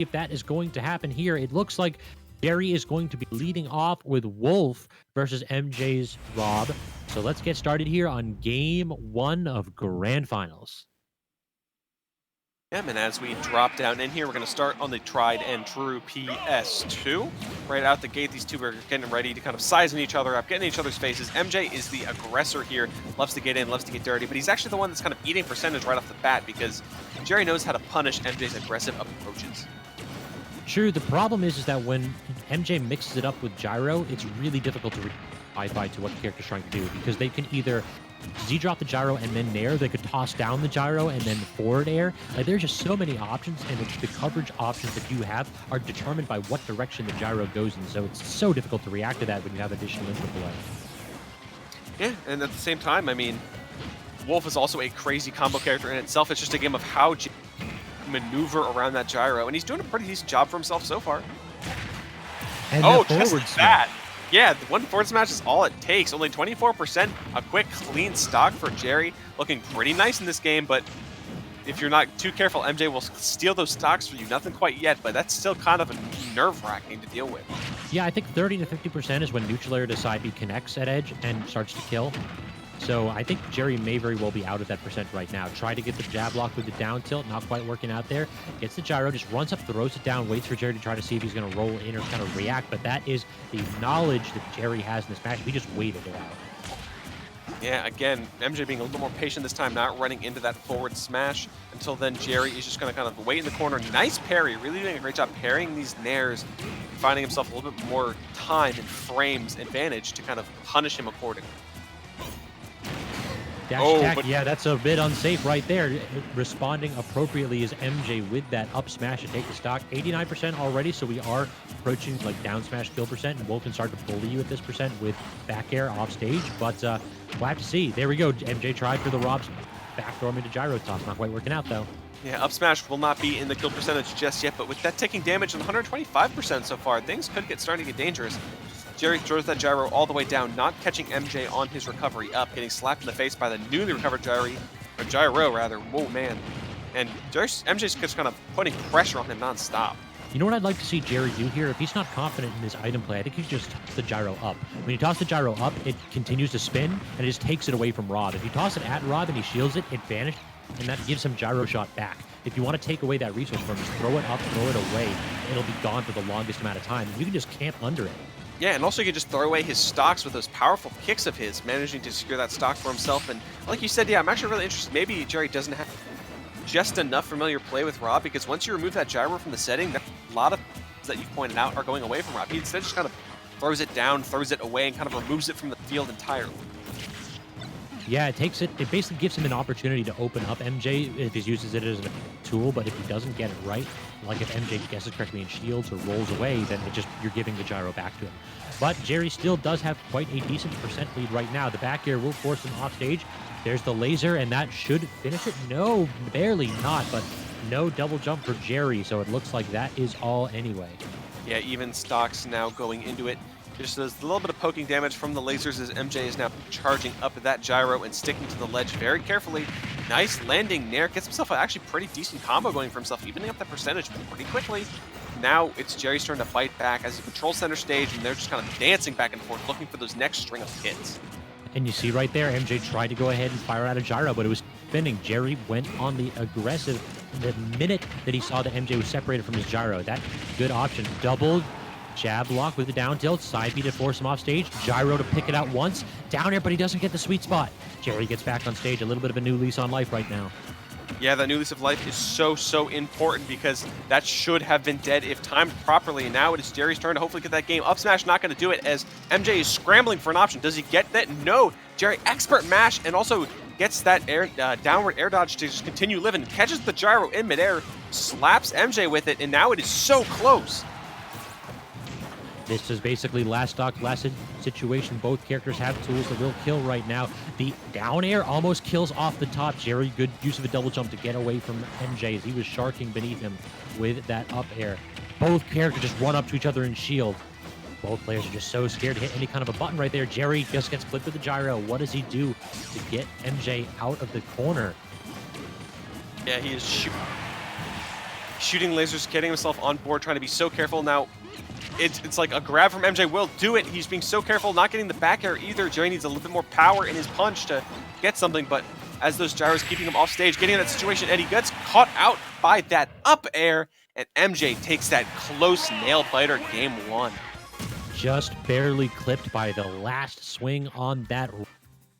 if that is going to happen here. It looks like Jerry is going to be leading off with Wolf versus MJ's R.O.B. So let's get started here on game 1 of Grand Finals. And as we drop down in here, we're going to start on the tried and true PS2. Right out the gate, these two are getting ready to kind of sizing each other up, getting in each other's faces. MJ is the aggressor here, loves to get in, loves to get dirty, but he's actually the one that's kind of eating percentage right off the bat because Jerry knows how to punish MJ's aggressive approaches. True, the problem is that when MJ mixes it up with gyro, it's really difficult to identify to what the character's trying to do because they can either Z-drop the gyro and then nair, they could toss down the gyro and then forward air. Like, there's just so many options, and the coverage options that you have are determined by what direction the gyro goes in, so it's so difficult to react to that when you have additional interplay. Yeah, and at the same time, I mean, Wolf is also a crazy combo character in itself. It's just a game of how to maneuver around that gyro, and he's doing a pretty decent job for himself so far. And oh, just that! Yeah, the one forward smash is all it takes. Only 24%. A quick, clean stock for Jerry. Looking pretty nice in this game, but if you're not too careful, MJ will steal those stocks for you. Nothing quite yet, but that's still kind of nerve-wracking to deal with. Yeah, I think 30 to 50% is when neutral air to side B connects at edge and starts to kill. So I think Jerry may very well be out of that percent right now. Try to get the jab lock with the down tilt, not quite working out there. Gets the gyro, just runs up, throws it down, waits for Jerry to try to see if he's going to roll in or kind of react. But that is the knowledge that Jerry has in this match. He just waited it out. Yeah, again, MJ being a little more patient this time, not running into that forward smash. Until then, Jerry is just going to kind of wait in the corner. Nice parry, really doing a great job parrying these nairs, finding himself a little bit more time and frames advantage to kind of punish him accordingly. Dash attack, yeah, that's a bit unsafe right there. Responding appropriately is MJ with that up smash to take the stock. 89% already, so we are approaching like down smash kill percent, and Wolf can start to bully you at this percent with back air off stage, but we'll have to see. There we go. MJ tried for the R.O.B's back throw him into gyro toss. Not quite working out, though. Yeah, up smash will not be in the kill percentage just yet, but with that taking damage on 125% so far, things could get starting to get dangerous. Jerry throws that gyro all the way down, not catching MJ on his recovery up, getting slapped in the face by the newly recovered gyro. Whoa, man. And MJ's just kind of putting pressure on him non-stop. You know what I'd like to see Jerry do here? If he's not confident in his item play, I think he should just toss the gyro up. When you toss the gyro up, it continues to spin, and it just takes it away from R.O.B. If you toss it at R.O.B. and he shields it, it vanishes, and that gives him gyro shot back. If you want to take away that resource from him, just throw it up, throw it away. It'll be gone for the longest amount of time. You can just camp under it. Yeah, and also you can just throw away his stocks with those powerful kicks of his, managing to secure that stock for himself. And like you said, yeah, I'm actually really interested. Maybe Jerry doesn't have just enough familiar play with R.O.B, because once you remove that gyro from the setting, a lot of that you pointed out are going away from R.O.B. He instead just kind of throws it down, throws it away, and kind of removes it from the field entirely. Yeah, it basically gives him an opportunity to open up MJ if he uses it as a tool, but if he doesn't get it right, like if MJ guesses correctly and shields or rolls away, then you're giving the gyro back to him. But Jerry still does have quite a decent percent lead right now. The back air will force him off stage. There's the laser, and that should finish it. No, barely not, but no double jump for Jerry, so it looks like that is all anyway. Yeah, even stocks now going into it. Just a little bit of poking damage from the lasers as MJ is now charging up that gyro and sticking to the ledge very carefully. Nice landing nair. Gets himself an actually pretty decent combo going for himself, evening up that percentage pretty quickly. Now it's Jerry's turn to fight back as he controls center stage, and they're just kind of dancing back and forth, looking for those next string of hits. And you see right there, MJ tried to go ahead and fire out a gyro, but it was spinning. Jerry went on the aggressive the minute that he saw that MJ was separated from his gyro. That good option. Double jab lock with the down tilt, side B to force him off stage, gyro to pick it out once, down air, but he doesn't get the sweet spot. Jerry gets back on stage, a little bit of a new lease on life right now. Yeah, that new lease of life is so important because that should have been dead if timed properly. And now it is Jerry's turn to hopefully get that game. Up smash not going to do it as MJ is scrambling for an option. Does he get that? No. Jerry expert mash and also gets that downward air dodge to just continue living. Catches the gyro in midair, slaps MJ with it, and now it is so close. This is basically last stock, last situation. Both characters have tools that will kill right now. The down air almost kills off the top. Jerry, good use of a double jump to get away from MJ as he was sharking beneath him with that up air. Both characters just run up to each other and shield. Both players are just so scared to hit any kind of a button right there. Jerry just gets flipped with the gyro. What does he do to get MJ out of the corner? Yeah, he is shooting. Shooting lasers, getting himself on board, trying to be so careful. Now, it's like a grab from MJ will do it. He's being so careful, not getting the back air either. Jerry needs a little bit more power in his punch to get something, but as those gyros keeping him off stage, getting in that situation, and he gets caught out by that up air, and MJ takes that close nail biter game 1. Just barely clipped by the last swing on that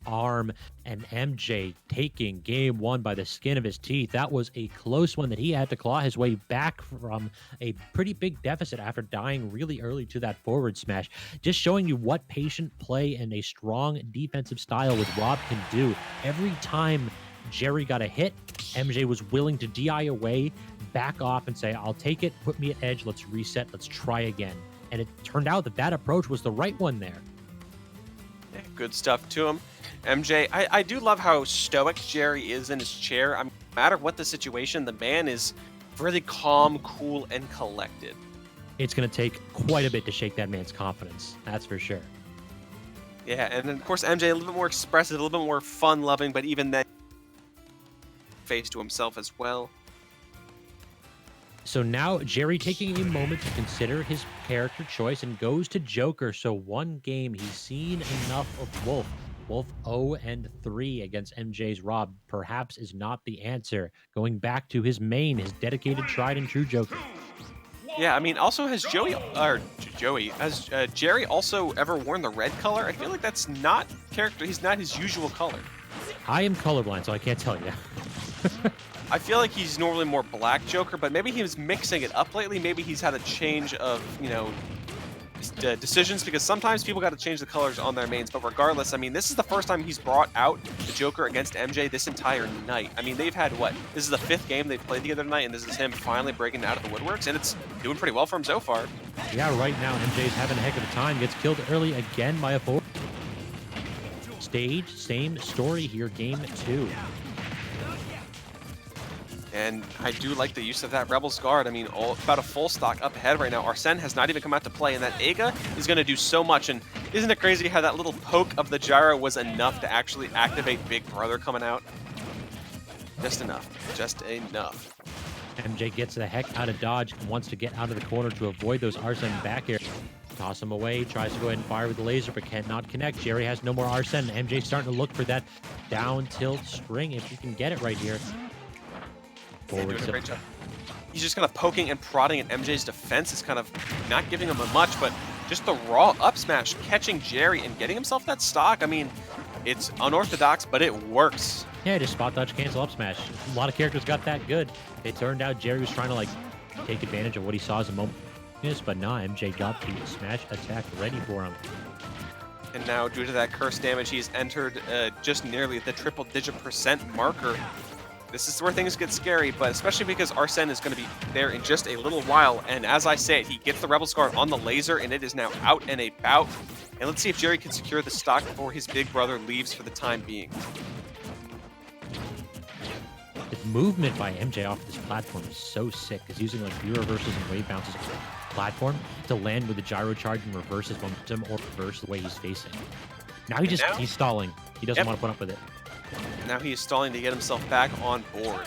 arm, and MJ taking game 1 by the skin of his teeth. That was a close one that he had to claw his way back from a pretty big deficit after dying really early to that forward smash. Just showing you what patient play and a strong defensive style with R.O.B can do. Every time Jerry got a hit, MJ was willing to DI away, back off, and say, I'll take it, put me at edge, let's reset, let's try again. And it turned out that that approach was the right one there. Yeah, good stuff to him. MJ, I do love how stoic Jerry is in his chair. No matter what the situation, the man is really calm, cool, and collected. It's going to take quite a bit to shake that man's confidence. That's for sure. Yeah, and then, of course, MJ a little bit more expressive, a little bit more fun-loving, but even then, face to himself as well. So now Jerry taking a moment to consider his character choice and goes to Joker. So one game, he's seen enough of Wolf. Wolf 0-3 against MJ's R.O.B perhaps is not the answer. Going back to his main, his dedicated, tried and true Joker. Yeah, I mean, also has has Jerry also ever worn the red color? I feel like that's not he's not his usual color. I am colorblind, so I can't tell you. I feel like he's normally more black Joker, but maybe he was mixing it up lately. Maybe he's had a change of, decisions, because sometimes people got to change the colors on their mains. But regardless, I mean, this is the first time he's brought out the Joker against MJ this entire night. I mean, they've had, this is the 5th game they've played together tonight, and this is him finally breaking out of the woodworks, and it's doing pretty well for him so far. Yeah, right now, MJ's having a heck of a time. Gets killed early again by a forward. Stage, same story here, game 2. And I do like the use of that Rebel's Guard. I mean, about a full stock up ahead right now. Arsene has not even come out to play, and that Ega is going to do so much. And isn't it crazy how that little poke of the gyro was enough to actually activate Big Brother coming out? Just enough. Just enough. MJ gets the heck out of dodge and wants to get out of the corner to avoid those Arsene back air. Toss him away, tries to go ahead and fire with the laser, but cannot connect. Jerry has no more Arsene. MJ's starting to look for that down tilt string if he can get it right here. Doing a great job. He's just kind of poking and prodding at MJ's defense. It's kind of not giving him much, but just the raw up smash, catching Jerry and getting himself that stock. I mean, it's unorthodox, but it works. Yeah, just spot dodge, cancel up smash. A lot of characters got that good. It turned out Jerry was trying to take advantage of what he saw as a moment, but nah, MJ got the smash attack ready for him. And now, due to that curse damage, he's entered just nearly the triple-digit % marker. This is where things get scary, but especially because Arsene is going to be there in just a little while. And as I said, he gets the Rebel's Guard on the laser, and it is now out and about. And let's see if Jerry can secure the stock before his big brother leaves for the time being. The movement by MJ off this platform is so sick. He's using view reversals and wave bounces on the platform to land with the gyro charge and reverse his momentum or reverse the way he's facing. Now he's stalling. He doesn't want to put up with it. Now he is stalling to get himself back on board.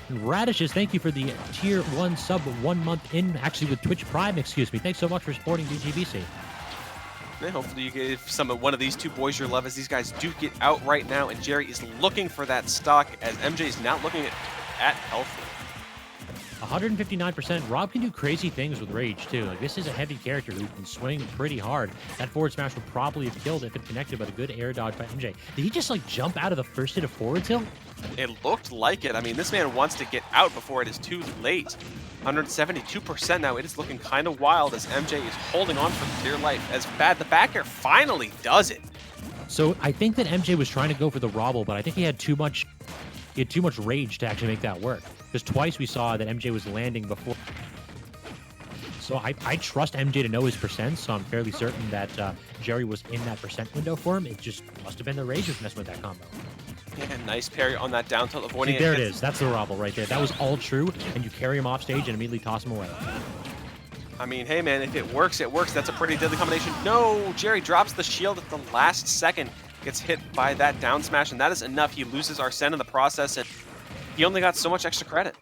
Radishes, thank you for the tier 1 sub 1 month in, actually with Twitch Prime, excuse me. Thanks so much for supporting BGBC. And hopefully you gave one of these two boys your love, as these guys do get out right now, and Jerry is looking for that stock as MJ is not looking at health. 159%. R.O.B can do crazy things with rage too. This is a heavy character who can swing pretty hard. That forward smash would probably have killed if it connected, but a good air dodge by MJ. Did he just jump out of the first hit of forward tilt? It looked like it. I mean, this man wants to get out before it is too late. 172% now. It is looking kind of wild as MJ is holding on for dear life. As bad, the back air finally does it. So I think that MJ was trying to go for the Robble, but I think he had too much rage to actually make that work. Because twice we saw that MJ was landing before. So I trust MJ to know his percents, so I'm fairly certain that Jerry was in that percent window for him. It just must have been the rage messing with that combo. Yeah, nice parry on that down tilt, avoiding it. There it is. That's the Robble right there. That was all true, and you carry him off stage and immediately toss him away. I mean, hey man, if it works, it works. That's a pretty deadly combination. No, Jerry drops the shield at the last second. Gets hit by that down smash, and that is enough. He loses Arsene in the process, and he only got so much extra credit.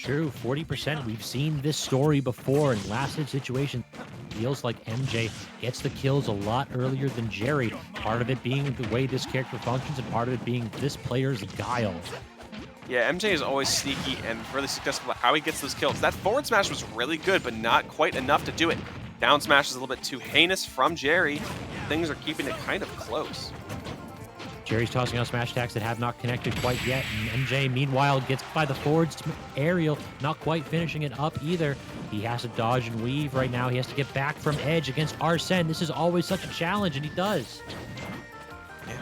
True, 40%. We've seen this story before in last-hit situations. Feels like MJ gets the kills a lot earlier than Jerry. Part of it being the way this character functions, and part of it being this player's guile. Yeah, MJ is always sneaky and really successful at how he gets those kills. That forward smash was really good, but not quite enough to do it. Down smash is a little bit too heinous from Jerry. Things are keeping it kind of close. Jerry's tossing out smash attacks that have not connected quite yet. And MJ, meanwhile, gets by the forward aerial, not quite finishing it up either. He has to dodge and weave right now. He has to get back from edge against Arsene. This is always such a challenge, and he does.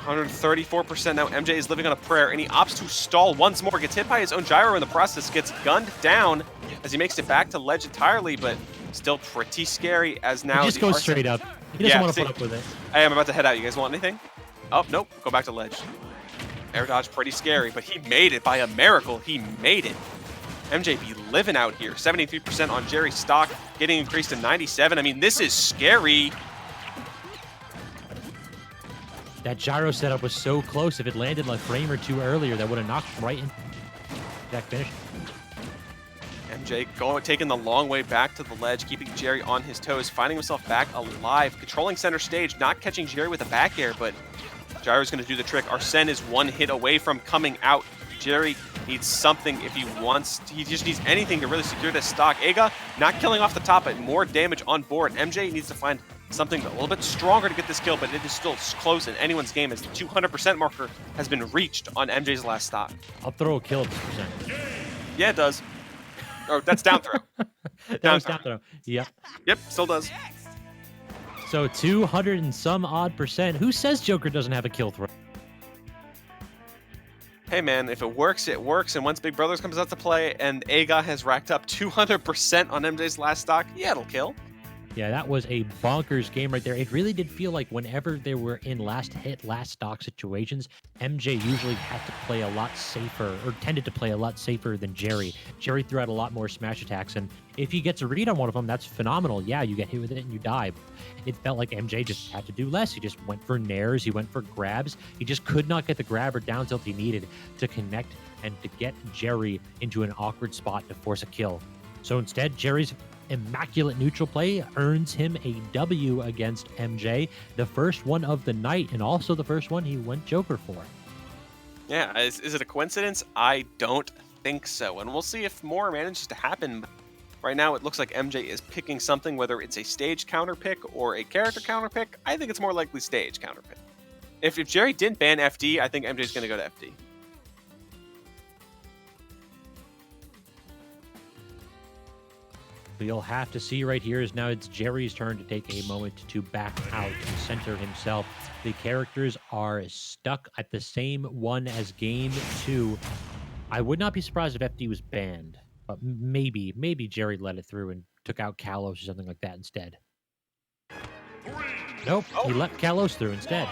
134% now. MJ is living on a prayer, and he opts to stall once more. Gets hit by his own gyro in the process. Gets gunned down as he makes it back to ledge entirely, but still pretty scary as now. He just goes straight up. He doesn't want to put up with it. Hey, I'm about to head out. You guys want anything? Oh, nope. Go back to ledge. Air dodge pretty scary, but he made it by a miracle. He made it. MJ be living out here. 73% on Jerry's stock, getting increased to 97. I mean, this is scary. That gyro setup was so close. If it landed like a frame or two earlier, that would have knocked him right in that finish. MJ taking the long way back to the ledge, keeping Jerry on his toes, finding himself back alive, controlling center stage, not catching Jerry with a back air, but Gyro's going to do the trick. Arsene is one hit away from coming out. Jerry needs something if he wants. He just needs anything to really secure this stock. Ega not killing off the top, but more damage on board. MJ needs to find something a little bit stronger to get this kill, but it is still close in anyone's game as the 200% marker has been reached on MJ's last stock. I'll throw a kill at this percent. Yeah, it does. Oh, that's down throw. Down throw. Yep. Yep, still does. So 200 and some odd percent. Who says Joker doesn't have a kill throw? Hey man, if it works, it works. And once Big Brothers comes out to play and Ega has racked up 200% on MJ's last stock, yeah, it'll kill. Yeah, that was a bonkers game right there. It really did feel like whenever they were in last hit, last stock situations, MJ usually had to play a lot safer, or tended to play a lot safer than Jerry. Jerry threw out a lot more smash attacks, and if he gets a read on one of them, that's phenomenal. Yeah, you get hit with it and you die. It felt like MJ just had to do less. He just went for nairs, he went for grabs. He just could not get the grab or down tilt he needed to connect and to get Jerry into an awkward spot to force a kill. So instead, Jerry's immaculate neutral play earns him a W against MJ, the first one of the night, and also the first one he went Joker for. Yeah, is it a coincidence? I don't think so, and we'll see if more manages to happen. Right now, it looks like MJ is picking something, whether it's a stage counter pick or a character counter pick. I think it's more likely stage counter pick. If Jerry didn't ban FD, I think MJ's going to go to FD. You'll have to see right here is now it's Jerry's turn to take a moment to back out and center himself. The characters are stuck at the same one as game 2. I would not be surprised if FD was banned, but maybe Jerry let it through and took out Kalos or something like that instead. Nope, he let Kalos through instead.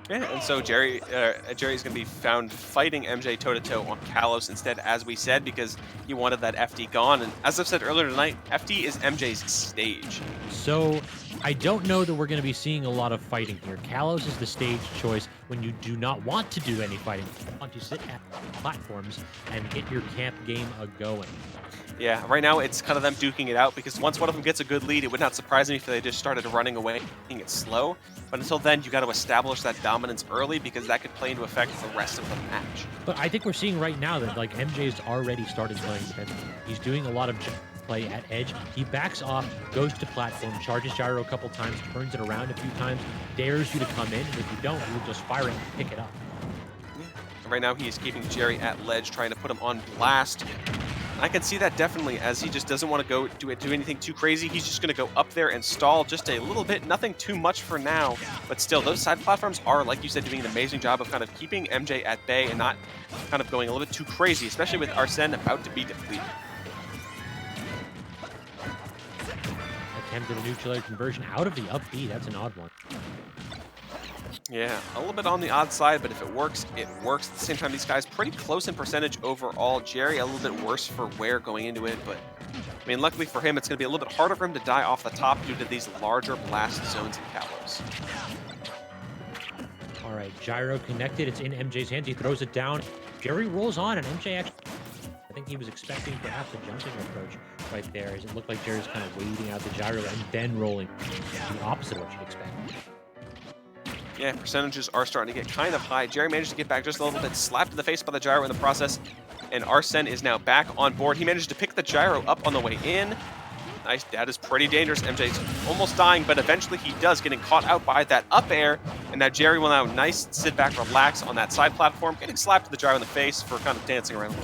Yeah, and so Jerry's going to be found fighting MJ toe-to-toe on Kalos instead, as we said, because he wanted that FD gone. And as I've said earlier tonight, FD is MJ's stage. So I don't know that we're going to be seeing a lot of fighting here. Kalos is the stage choice when you do not want to do any fighting. You want to sit at platforms and get your camp game a-going. Yeah, right now it's kind of them duking it out, because once one of them gets a good lead, it would not surprise me if they just started running away, making it slow. But until then, you got to establish that dominance early, because that could play into effect the rest of the match. But I think we're seeing right now that like MJ's already started playing defense. He's doing a lot of play at edge. He backs off, goes to platform, charges gyro a couple times, turns it around a few times, dares you to come in, and if you don't, he'll just fire it and pick it up. Right now, he is keeping Jerry at ledge, trying to put him on blast. I can see that definitely, as he just doesn't want to go do anything too crazy. He's just going to go up there and stall just a little bit. Nothing too much for now, but still, those side platforms are, like you said, doing an amazing job of kind of keeping MJ at bay and not kind of going a little bit too crazy, especially with Arsene about to be depleted. Attempted a neutral conversion out of the up B. That's an odd one. Yeah, a little bit on the odd side, but if it works, it works. At the same time, these guys pretty close in percentage overall. Jerry a little bit worse for wear going into it, but I mean, luckily for him, it's going to be a little bit harder for him to die off the top due to these larger blast zones and Kalos. All right, gyro connected. It's in MJ's hands. He throws it down. Jerry rolls on, and MJ actually I think he was expecting perhaps a jumping approach right there, as it looked like Jerry's kind of waiting out the gyro and then rolling. The opposite of what you'd expect. Yeah, percentages are starting to get kind of high. Jerry managed to get back just a little bit, slapped in the face by the gyro in the process, and Arsene is now back on board. He managed to pick the gyro up on the way in. Nice, that is pretty dangerous. MJ's almost dying, but eventually he does, getting caught out by that up air, and now Jerry will now nice sit back, relax on that side platform, getting slapped with the gyro in the face for kind of dancing around.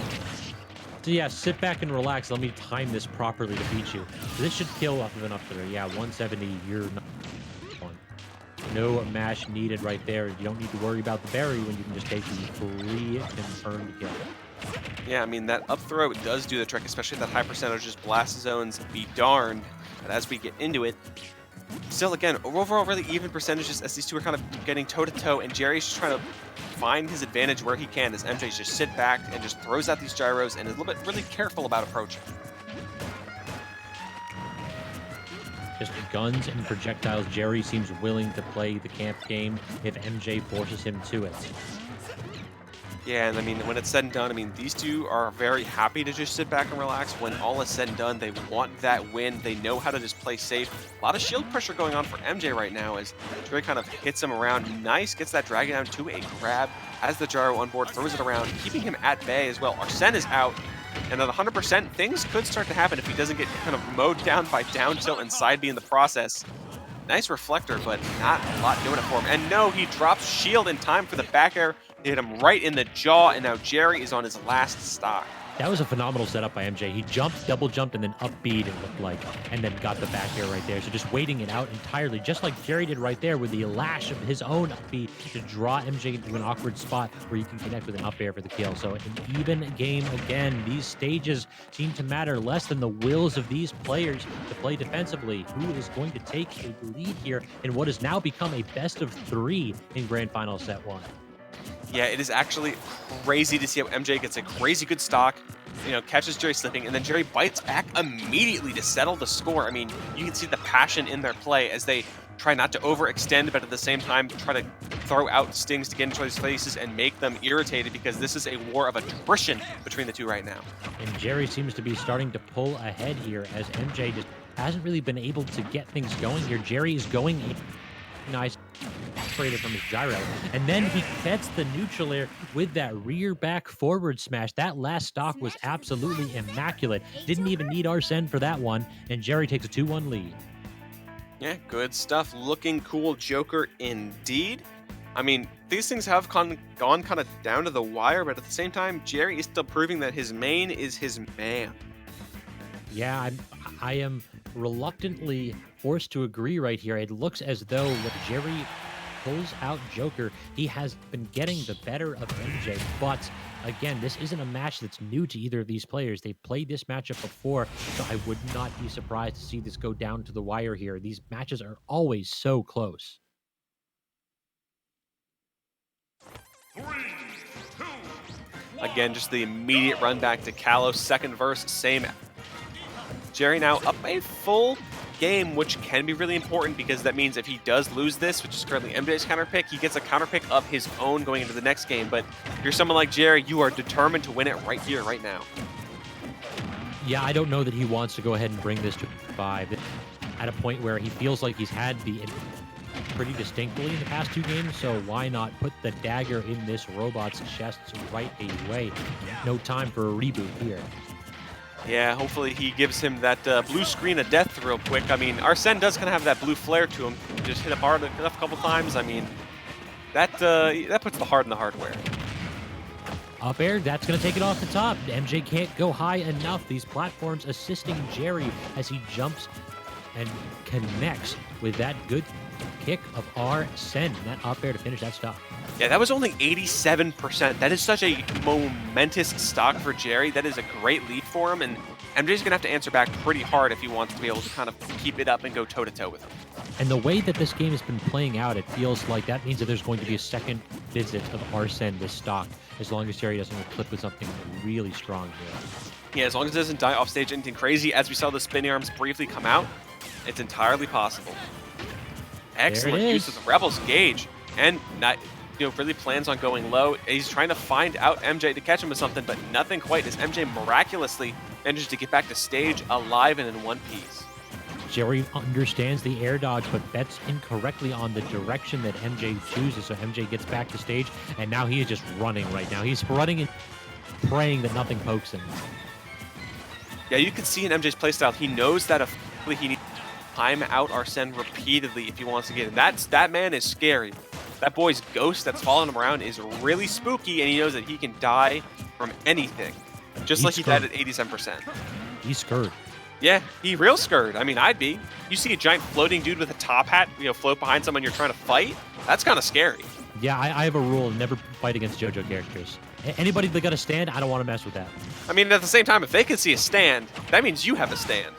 So yeah, sit back and relax. Let me time this properly to beat you. So this should kill off of an up there. Yeah, 170, you're not one. No mash needed right there. You don't need to worry about the berry when you can just take the free confirmed kill. Yeah, I mean, that up throw does do the trick, especially that high percentages blast zones be darned. But as we get into it, still, again, overall really even percentages as these two are kind of getting toe-to-toe, and Jerry's just trying to find his advantage where he can as MJ's just sit back and just throws out these gyros and is a little bit really careful about approaching. Just guns and projectiles. Jerry seems willing to play the camp game if MJ forces him to it. Yeah, and I mean, when it's said and done, I mean, these two are very happy to just sit back and relax. When all is said and done, they want that win. They know how to just play safe. A lot of shield pressure going on for MJ right now as Jerry kind of hits him around. Nice, gets that dragon down to a grab as the gyro on board, throws it around, keeping him at bay as well. Arsene is out, and at 100%, things could start to happen if he doesn't get kind of mowed down by down tilt and side B in the process. Nice reflector, but not a lot doing it for him. And no, he drops shield in time for the back air. Hit him right in the jaw, and now Jerry is on his last stock. That was a phenomenal setup by MJ. He jumped, double jumped, and then up-B'd, it looked like, and then got the back air right there. So just waiting it out entirely, just like Jerry did right there with the lash of his own up-B to draw MJ into an awkward spot where you can connect with an up air for the kill. So an even game again. These stages seem to matter less than the wills of these players to play defensively. Who is going to take a lead here in what has now become a best of 3 in Grand Final Set 1? Yeah, it is actually crazy to see how MJ gets a crazy good stock, catches Jerry slipping, and then Jerry bites back immediately to settle the score. I mean, you can see the passion in their play as they try not to overextend, but at the same time try to throw out stings to get into these faces and make them irritated, because this is a war of attrition between the two right now. And Jerry seems to be starting to pull ahead here as MJ just hasn't really been able to get things going here. Jerry is going nice separated from his gyro, and then he gets the neutral air with that rear back forward smash. That last stock was absolutely immaculate. Didn't even need Arsene for that one, and Jerry takes a 2-1 lead. Yeah, good stuff. Looking cool Joker indeed. I mean, these things have gone kind of down to the wire, but at the same time, Jerry is still proving that his main is his man. Yeah, I am reluctantly forced to agree right here. It looks as though when Jerry pulls out Joker, he has been getting the better of MJ. But again, this isn't a match that's new to either of these players. They've played this matchup before, so I would not be surprised to see this go down to the wire here. These matches are always so close. 3, 2, Again, just the immediate run back to Kalos. Second verse, same. Jerry now up a full game, which can be really important, because that means if he does lose this, which is currently MJ's counter pick, he gets a counter pick of his own going into the next game. But if you're someone like Jerry, you are determined to win it right here, right now. Yeah, I don't know that he wants to go ahead and bring this to 5 at a point where he feels like he's had the pretty distinctly in the past 2 games, so why not put the dagger in this robot's chest right away? No time for a reboot here. Yeah, hopefully he gives him that blue screen of death real quick. I mean, Arsene does kind of have that blue flare to him. Just hit up hard enough a couple times. I mean, that puts the heart in the hardware. Up air, that's going to take it off the top. MJ can't go high enough. These platforms assisting Jerry as he jumps and connects with that good kick of Arsene. That up air to finish that stock. Yeah, that was only 87%. That is such a momentous stock for Jerry. That is a great lead for him, and MJ's going to have to answer back pretty hard if he wants to be able to kind of keep it up and go toe-to-toe with him. And the way that this game has been playing out, it feels like that means that there's going to be a second visit of Arsene this stock, as long as Jerry doesn't clip with something really strong here. Yeah, as long as it doesn't die off stage anything crazy, as we saw the spinning arms briefly come out, it's entirely possible. Excellent use of the Rebels gauge. And really plans on going low. He's trying to find out MJ to catch him with something, but nothing quite as MJ miraculously manages to get back to stage alive and in one piece. Jerry understands the air dodge, but bets incorrectly on the direction that MJ chooses. So MJ gets back to stage, and now he is just running right now. He's running and praying that nothing pokes him. Yeah, you can see in MJ's playstyle, he knows that effectively he needs to time out Arsene repeatedly if he wants to get in. That man is scary. That boy's ghost that's following him around is really spooky, and he knows that he can die from anything. Just like he died at 87%. He's scared. Yeah, he real scared. I mean, I'd be. You see a giant floating dude with a top hat, float behind someone you're trying to fight? That's kind of scary. Yeah, I have a rule: never fight against JoJo characters. Anybody that got a stand, I don't want to mess with that. I mean, at the same time, if they can see a stand, that means you have a stand.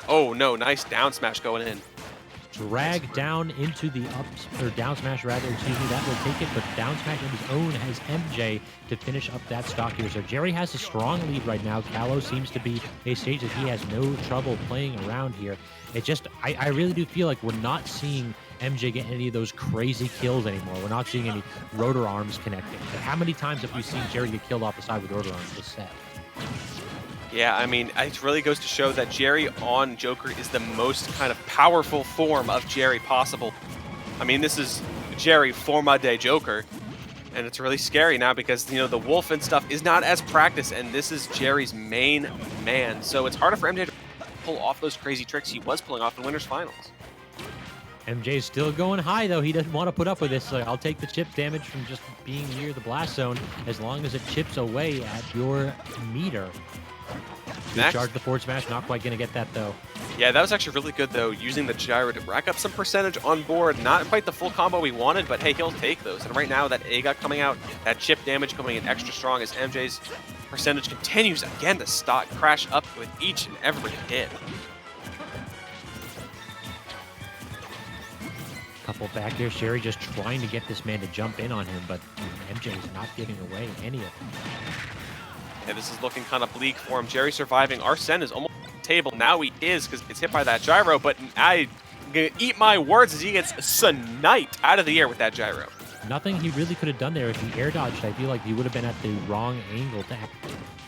Oh no, nice down smash going in. Drag down into the ups, or down smash rather, excuse me, that will take it, but down smash of his own has MJ to finish up that stock here. So Jerry has a strong lead right now. Callow seems to be a stage that he has no trouble playing around here. It just, I really do feel like we're not seeing MJ get any of those crazy kills anymore. We're not seeing any rotor arms connecting. But how many times have we seen Jerry get killed off the side with rotor arms this set? Yeah, I mean, it really goes to show that Jerry on Joker is the most kind of powerful form of Jerry possible. I mean, this is Jerry forma de Joker, and it's really scary now because, the wolf and stuff is not as practiced, and this is Jerry's main man. So it's harder for MJ to pull off those crazy tricks he was pulling off in Winners Finals. MJ's still going high, though. He doesn't want to put up with this. So I'll take the chip damage from just being near the blast zone as long as it chips away at your meter. Charge the forward smash, not quite going to get that, though. Yeah, that was actually really good, though, using the gyro to rack up some percentage on board. Not quite the full combo we wanted, but hey, he'll take those. And right now, that AGA coming out, that chip damage coming in extra strong as MJ's percentage continues again to crash up with each and every hit. Couple back here. Sherry just trying to get this man to jump in on him, but MJ is not giving away any of them. Yeah, this is looking kind of bleak for him. Jerry surviving. Arsene is almost on the table. Now he is because it's hit by that gyro, but I'm going to eat my words as he gets sniped out of the air with that gyro. Nothing he really could have done there. If he air dodged, I feel like he would have been at the wrong angle to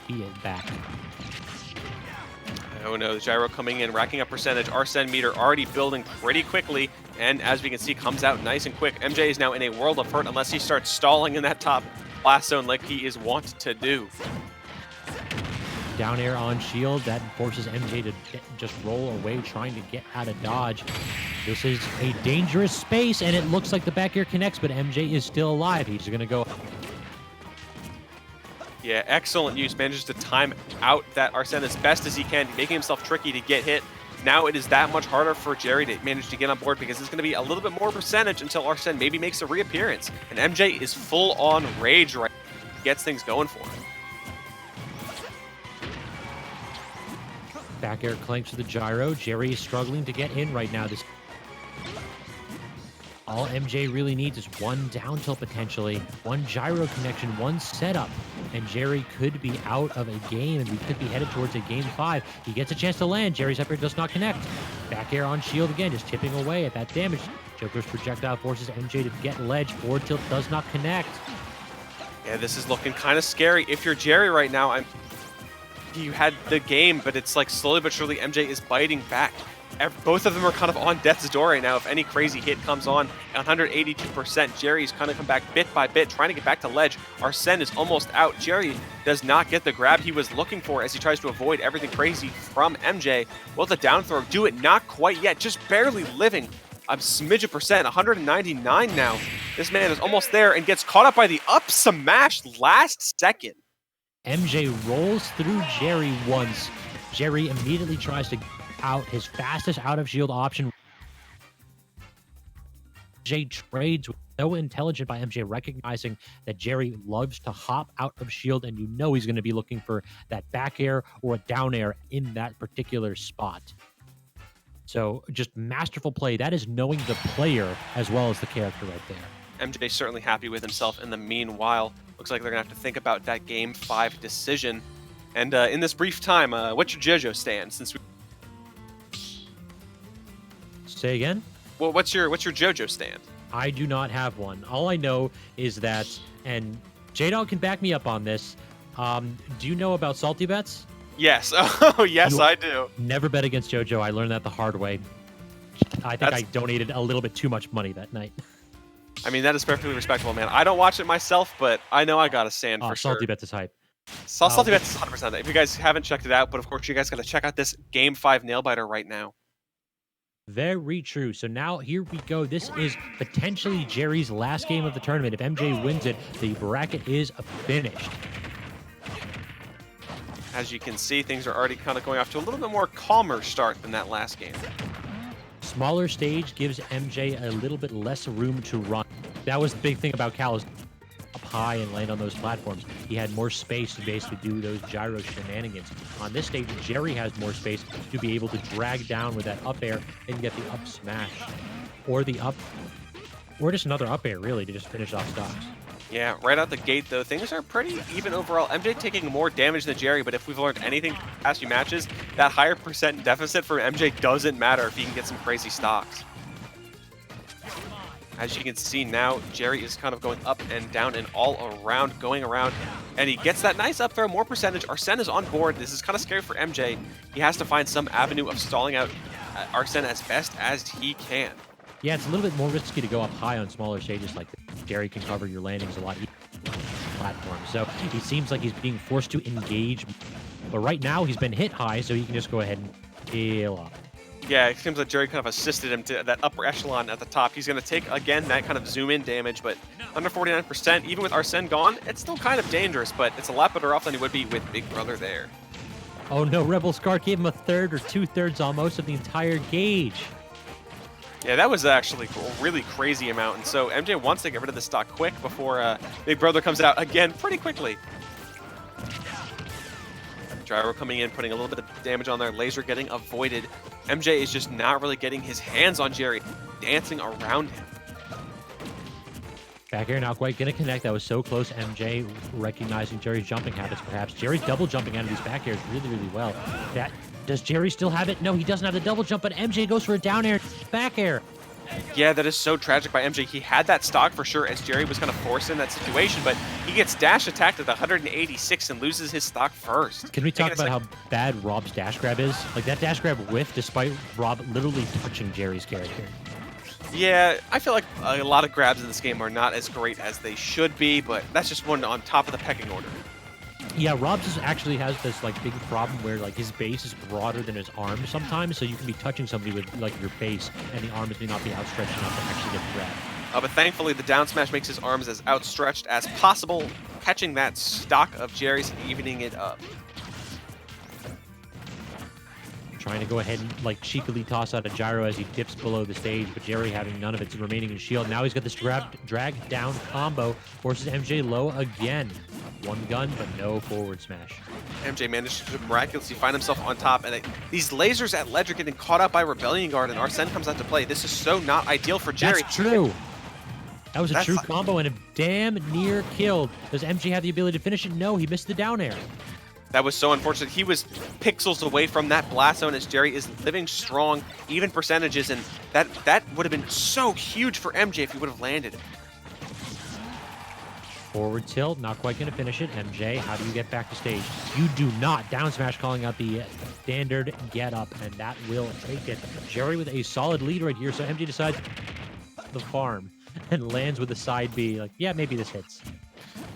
be it back. Oh no, the gyro coming in, racking up percentage. Arsene meter already building pretty quickly, and as we can see, comes out nice and quick. MJ is now in a world of hurt unless he starts stalling in that top blast zone like he is wont to do. Down air on shield, that forces MJ to just roll away, trying to get out of dodge. This is a dangerous space, and it looks like the back air connects, but MJ is still alive. He's going to go. Yeah, excellent use. Manages to time out that Arsene as best as he can, making himself tricky to get hit. Now it is that much harder for Jerry to manage to get on board because it's going to be a little bit more percentage until Arsene maybe makes a reappearance. And MJ is full on rage right now. Gets things going for him. Back air clanks to the gyro. Jerry is struggling to get in right now. All MJ really needs is one down tilt potentially, one gyro connection, one setup, and Jerry could be out of a game, and we could be headed towards a game 5. He gets a chance to land. Jerry's up air does not connect. Back air on shield again, just chipping away at that damage. Joker's projectile forces MJ to get ledge. Forward tilt does not connect. Yeah, this is looking kind of scary. If you're Jerry right now, you had the game, but it's like slowly but surely MJ is biting back. Both of them are kind of on death's door right now. If any crazy hit comes on, 182%. Jerry's kind of come back bit by bit, trying to get back to ledge. Arsene is almost out. Jerry does not get the grab he was looking for as he tries to avoid everything crazy from MJ. Will the down throw do it? Not quite yet, just barely living a smidge of percent, 199 now. This man is almost there and gets caught up by the up smash last second. MJ rolls through Jerry once. Jerry immediately tries to out his fastest out of shield option. MJ trades so intelligent by MJ, recognizing that Jerry loves to hop out of shield, and he's going to be looking for that back air or a down air in that particular spot. So just masterful play. That is knowing the player as well as the character right there. MJ certainly happy with himself in the meanwhile. Looks like they're going to have to think about that Game 5 decision. And in this brief time, what's your JoJo stand? Say again? Well, what's your JoJo stand? I do not have one. All I know is that, and J-Dog can back me up on this. Do you know about salty bets? Yes. Oh, yes, You- I do. Never bet against JoJo. I learned that the hard way. I think I donated a little bit too much money that night. I mean, that is perfectly respectable, man. I don't watch it myself, but I know I got to stand for sure. Salty bets is hype. Salty Bets is 100% that. If you guys haven't checked it out, but of course you guys got to check out this Game 5 nail biter right now. Very true. So now here we go. This is potentially Jerry's last game of the tournament. If MJ wins it, the bracket is finished. As you can see, things are already kind of going off to a little bit more calmer start than that last game. Smaller stage gives MJ a little bit less room to run. That was the big thing about Cal, is up high and land on those platforms. He had more space to basically do those gyro shenanigans. On this stage, Jerry has more space to be able to drag down with that up air and get the up smash. Or the up, or just another up air, really, to just finish off stocks. Yeah, right out the gate, though, things are pretty even overall. MJ taking more damage than Jerry, but if we've learned anything past few matches, that higher percent deficit for MJ doesn't matter if he can get some crazy stocks. As you can see now, Jerry is kind of going up and down and all around, going around, and he gets that nice up throw, more percentage. Arsene is on board. This is kind of scary for MJ. He has to find some avenue of stalling out Arsene as best as he can. Yeah, it's a little bit more risky to go up high on smaller stages like this. Jerry can cover your landings a lot easier on platform. So he seems like he's being forced to engage. But right now he's been hit high, so he can just go ahead and heal up. Yeah, it seems like Jerry kind of assisted him to that upper echelon at the top. He's going to take, again, that kind of zoom-in damage, but under 49%, even with Arsene gone, it's still kind of dangerous, but it's a lot better off than he would be with Big Brother there. Oh no, Rebel Scar gave him a third or two-thirds almost of the entire gauge. Yeah, that was actually a really crazy amount, and so MJ wants to get rid of this stock quick before Big Brother comes out again pretty quickly. Gyro coming in, putting a little bit of damage on there. Laser getting avoided. MJ is just not really getting his hands on Jerry, dancing around him. Back air not quite going to connect. That was so close. MJ recognizing Jerry's jumping habits, perhaps. Jerry's double jumping out of these back airs really, really well. Does Jerry still have it? No, he doesn't have the double jump, but MJ goes for a down air, back air. Yeah, that is so tragic by MJ. He had that stock for sure as Jerry was kind of forced in that situation, but he gets dash attacked at 186 and loses his stock first. Can we talk about how bad R.O.B's dash grab is? Like, that dash grab whiffed despite R.O.B literally touching Jerry's character. Yeah, I feel like a lot of grabs in this game are not as great as they should be, but that's just one on top of the pecking order. Yeah, R.O.B just actually has this like big problem where like his base is broader than his arm sometimes, so you can be touching somebody with like your face, and the arms may not be outstretched enough to actually get the grab. But thankfully, the down smash makes his arms as outstretched as possible, catching that stock of Jerry's and evening it up. Trying to go ahead and like cheekily toss out a gyro as he dips below the stage, but Jerry having none of its remaining in shield. Now he's got this drag down combo, forces MJ low again. One gun, but no forward smash. MJ managed to miraculously find himself on top, and these lasers at ledge are getting caught up by Rebellion Guard, and Arsene comes out to play. This is so not ideal for Jerry. That's true. That was a true combo and a damn near kill. Does MJ have the ability to finish it? No, he missed the down air. That was so unfortunate. He was pixels away from that blast zone as Jerry is living strong, even percentages, and that would have been so huge for MJ if he would have landed it. Forward tilt, not quite going to finish it. MJ, how do you get back to stage? You do not. Down smash calling out the standard get up, and that will take it. Jerry with a solid lead right here, so MJ decides the farm and lands with a side B. Like, yeah, maybe this hits.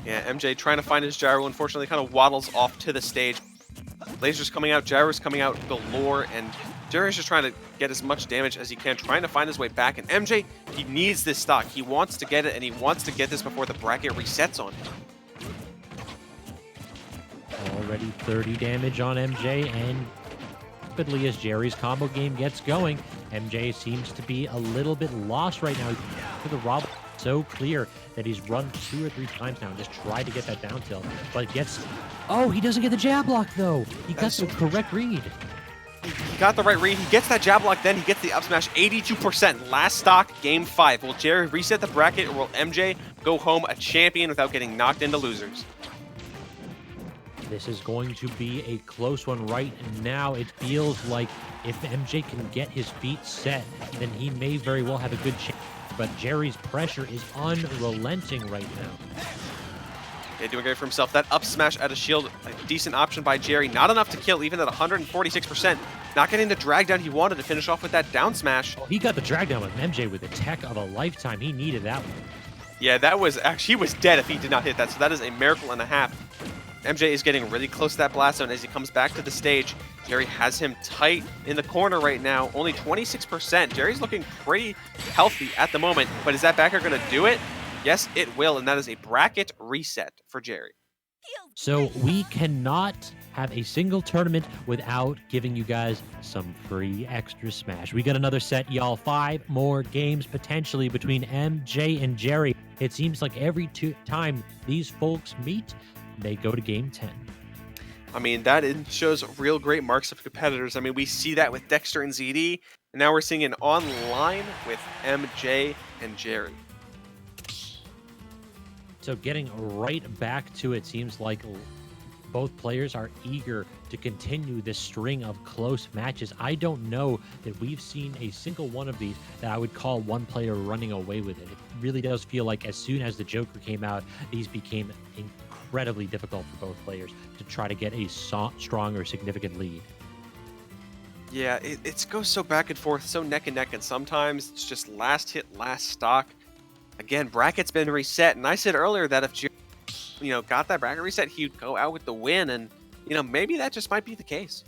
Yeah, MJ trying to find his gyro, unfortunately kind of waddles off to the stage. Lasers coming out, gyros coming out galore, and Jerry's just trying to get as much damage as he can, trying to find his way back. And MJ, he needs this stock. He wants to get it, and he wants to get this before the bracket resets on him. Already 30 damage on MJ, and rapidly as Jerry's combo game gets going, MJ seems to be a little bit lost right now. For the R.O.B, so clear that he's run 2 or 3 times now and just tried to get that down tilt, but gets... Oh, he doesn't get the jab block, though. He got the correct read. He got the right read. He gets that jab block, then he gets the up smash. 82%. Last stock, game 5. Will Jerry reset the bracket, or will MJ go home a champion without getting knocked into losers? This is going to be a close one right now. It feels like if MJ can get his feet set, then he may very well have a good chance but Jerry's pressure is unrelenting right now. Yeah, doing great for himself. That up smash out of shield, a decent option by Jerry. Not enough to kill, even at 146%. Not getting the drag down he wanted to finish off with that down smash. Oh, he got the drag down with MJ with the tech of a lifetime. He needed that one. Yeah, that was actually, he was dead if he did not hit that, so that is a miracle and a half. MJ is getting really close to that blast zone as he comes back to the stage. Jerry has him tight in the corner right now, only 26%. Jerry's looking pretty healthy at the moment, but is that backer going to do it? Yes, it will, and that is a bracket reset for Jerry. So we cannot have a single tournament without giving you guys some free extra smash. We got another set, y'all. 5 more games potentially between MJ and Jerry. It seems like every time these folks meet, they go to game 10. I mean, that shows real great marks of competitors. I mean, we see that with Dexter and ZD, and now we're seeing it online with MJ and Jerry. So getting right back to it, seems like both players are eager to continue this string of close matches. I don't know that we've seen a single one of these that I would call one player running away with it. It really does feel like as soon as the Joker came out, these became incredibly difficult for both players to try to get a strong or significant lead. Yeah, it goes so back and forth, so neck and neck, and sometimes it's just last hit, last stock. Again, bracket's been reset, and I said earlier that if Jerry, got that bracket reset, he'd go out with the win, and maybe that just might be the case.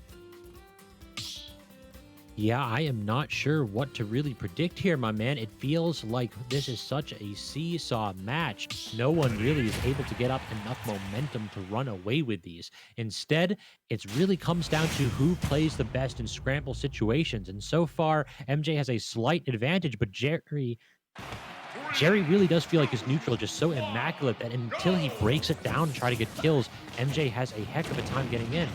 Yeah, I am not sure what to really predict here, my man. It feels like this is such a seesaw match. No one really is able to get up enough momentum to run away with these. Instead, it really comes down to who plays the best in scramble situations. And so far, MJ has a slight advantage, but Jerry really does feel like his neutral is just so immaculate that until he breaks it down and try to get kills, MJ has a heck of a time getting in.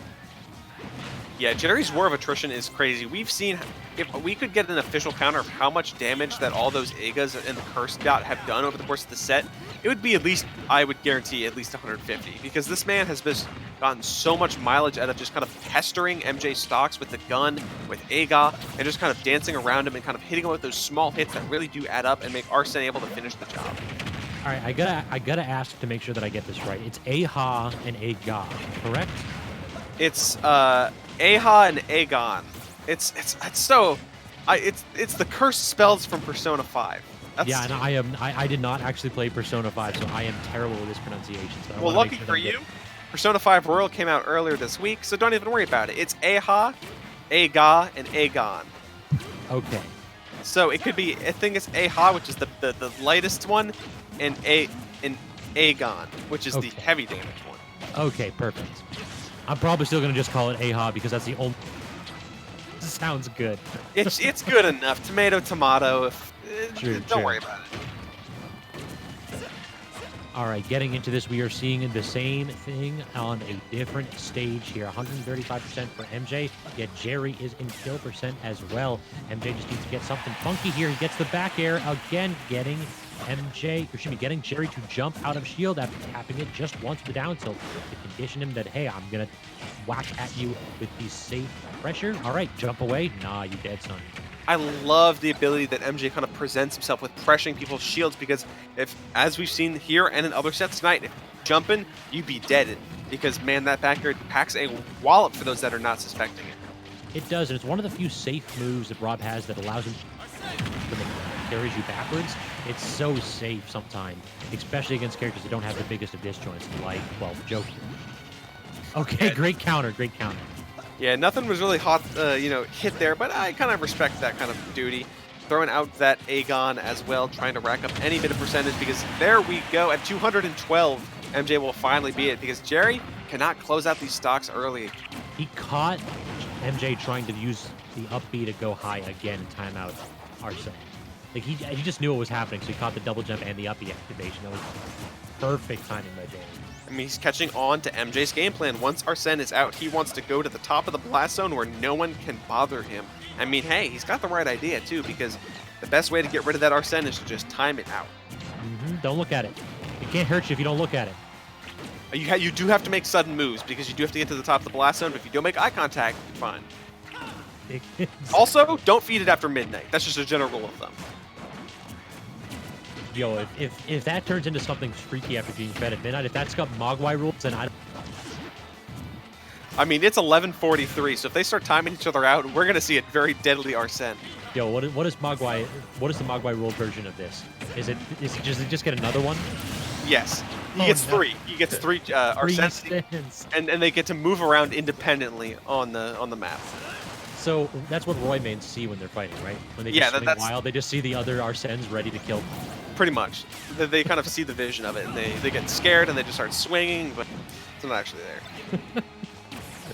Yeah, Jerry's war of attrition is crazy. We've seen, if we could get an official counter of how much damage that all those Agas and the Curse Dot have done over the course of the set, it would be at least, I would guarantee, at least 150. Because this man has just gotten so much mileage out of just kind of pestering MJ stocks with the gun, with Aga, and just kind of dancing around him and kind of hitting him with those small hits that really do add up and make Arsene able to finish the job. All right, I gotta ask to make sure that I get this right. It's Aha and Aga, correct? It's Aha and Agon. It's the cursed spells from Persona 5. Yeah, and I did not actually play Persona 5, so I am terrible with this pronunciation. So well, lucky for you, Persona 5 Royal came out earlier this week, so don't even worry about it. It's Aha, Aga, and Agon. Okay. So it could be, I think it's Aha, which is the lightest one, and Agon, which is the heavy damage one. Okay, perfect. I'm probably still going to just call it Aha because that's the only... Sounds good. It's good enough. Tomato, tomato. Don't worry about it. All right, getting into this, we are seeing the same thing on a different stage here. 135% for MJ, yet Jerry is in kill percent as well. MJ just needs to get something funky here. He gets the back air again, getting Jerry to jump out of shield after tapping it just once with the down tilt to condition him that, hey, I'm going to whack at you with the safe pressure. All right, jump away. Nah, you dead, son. I love the ability that MJ kind of presents himself with pressuring people's shields because as we've seen here and in other sets tonight, if you're jumping, you'd be dead because, man, that back air packs a wallop for those that are not suspecting it. It does, and it's one of the few safe moves that R.O.B has that allows him to carries you backwards. It's so safe sometimes, especially against characters that don't have the biggest of disjoints, like, well, Joker. Okay, great counter, great counter. Yeah, nothing was really hot, hit there, but I kind of respect that kind of duty. Throwing out that Agon as well, trying to rack up any bit of percentage because there we go at 212. MJ will finally beat it because Jerry cannot close out these stocks early. He caught MJ trying to use the up B to go high again and time out Arsene. Like he just knew what was happening, so he caught the double jump and the up B activation. That was perfect timing by Jerry. I mean, he's catching on to MJ's game plan. Once Arsene is out, he wants to go to the top of the blast zone where no one can bother him. I mean, hey, he's got the right idea, too, because the best way to get rid of that Arsene is to just time it out. Don't look at it. It can't hurt you if you don't look at it. You do have to make sudden moves, because you do have to get to the top of the blast zone, but if you don't make eye contact, you're fine. Also, don't feed it after midnight. That's just a general rule of thumb. Yo, if that turns into something freaky after being fed at midnight, if that's got Mogwai rules, then I mean, it's 11:43, so if they start timing each other out, we're gonna see a very deadly Arsene. Yo, what is Mogwai? What is the Mogwai rule version of this? Is it just get another one? Yes, he Oh, gets no. 3. He gets 3 Three Arsene, spins. and they get to move around independently on the map. So that's what Roy mains see when they're fighting, right? When they Yeah, just swing that's- wild, they just see the other Arsens ready to kill. Pretty much, they kind of see the vision of it, and they get scared and they just start swinging, but it's not actually there.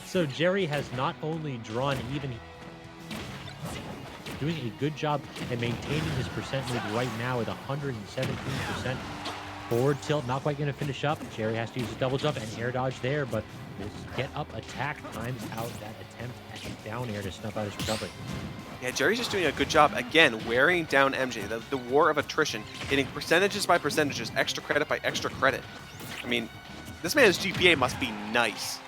So Jerry has not only drawn even, doing a good job at maintaining his percent lead right now with 117%. Forward tilt, not quite going to finish up. Jerry has to use a double jump and air dodge there, but this get up attack times out that attempt at a down air to snuff out his recovery. Yeah, Jerry's just doing a good job, again, wearing down MJ, the war of attrition, getting percentages by percentages, extra credit by extra credit. I mean, this man's GPA must be nice.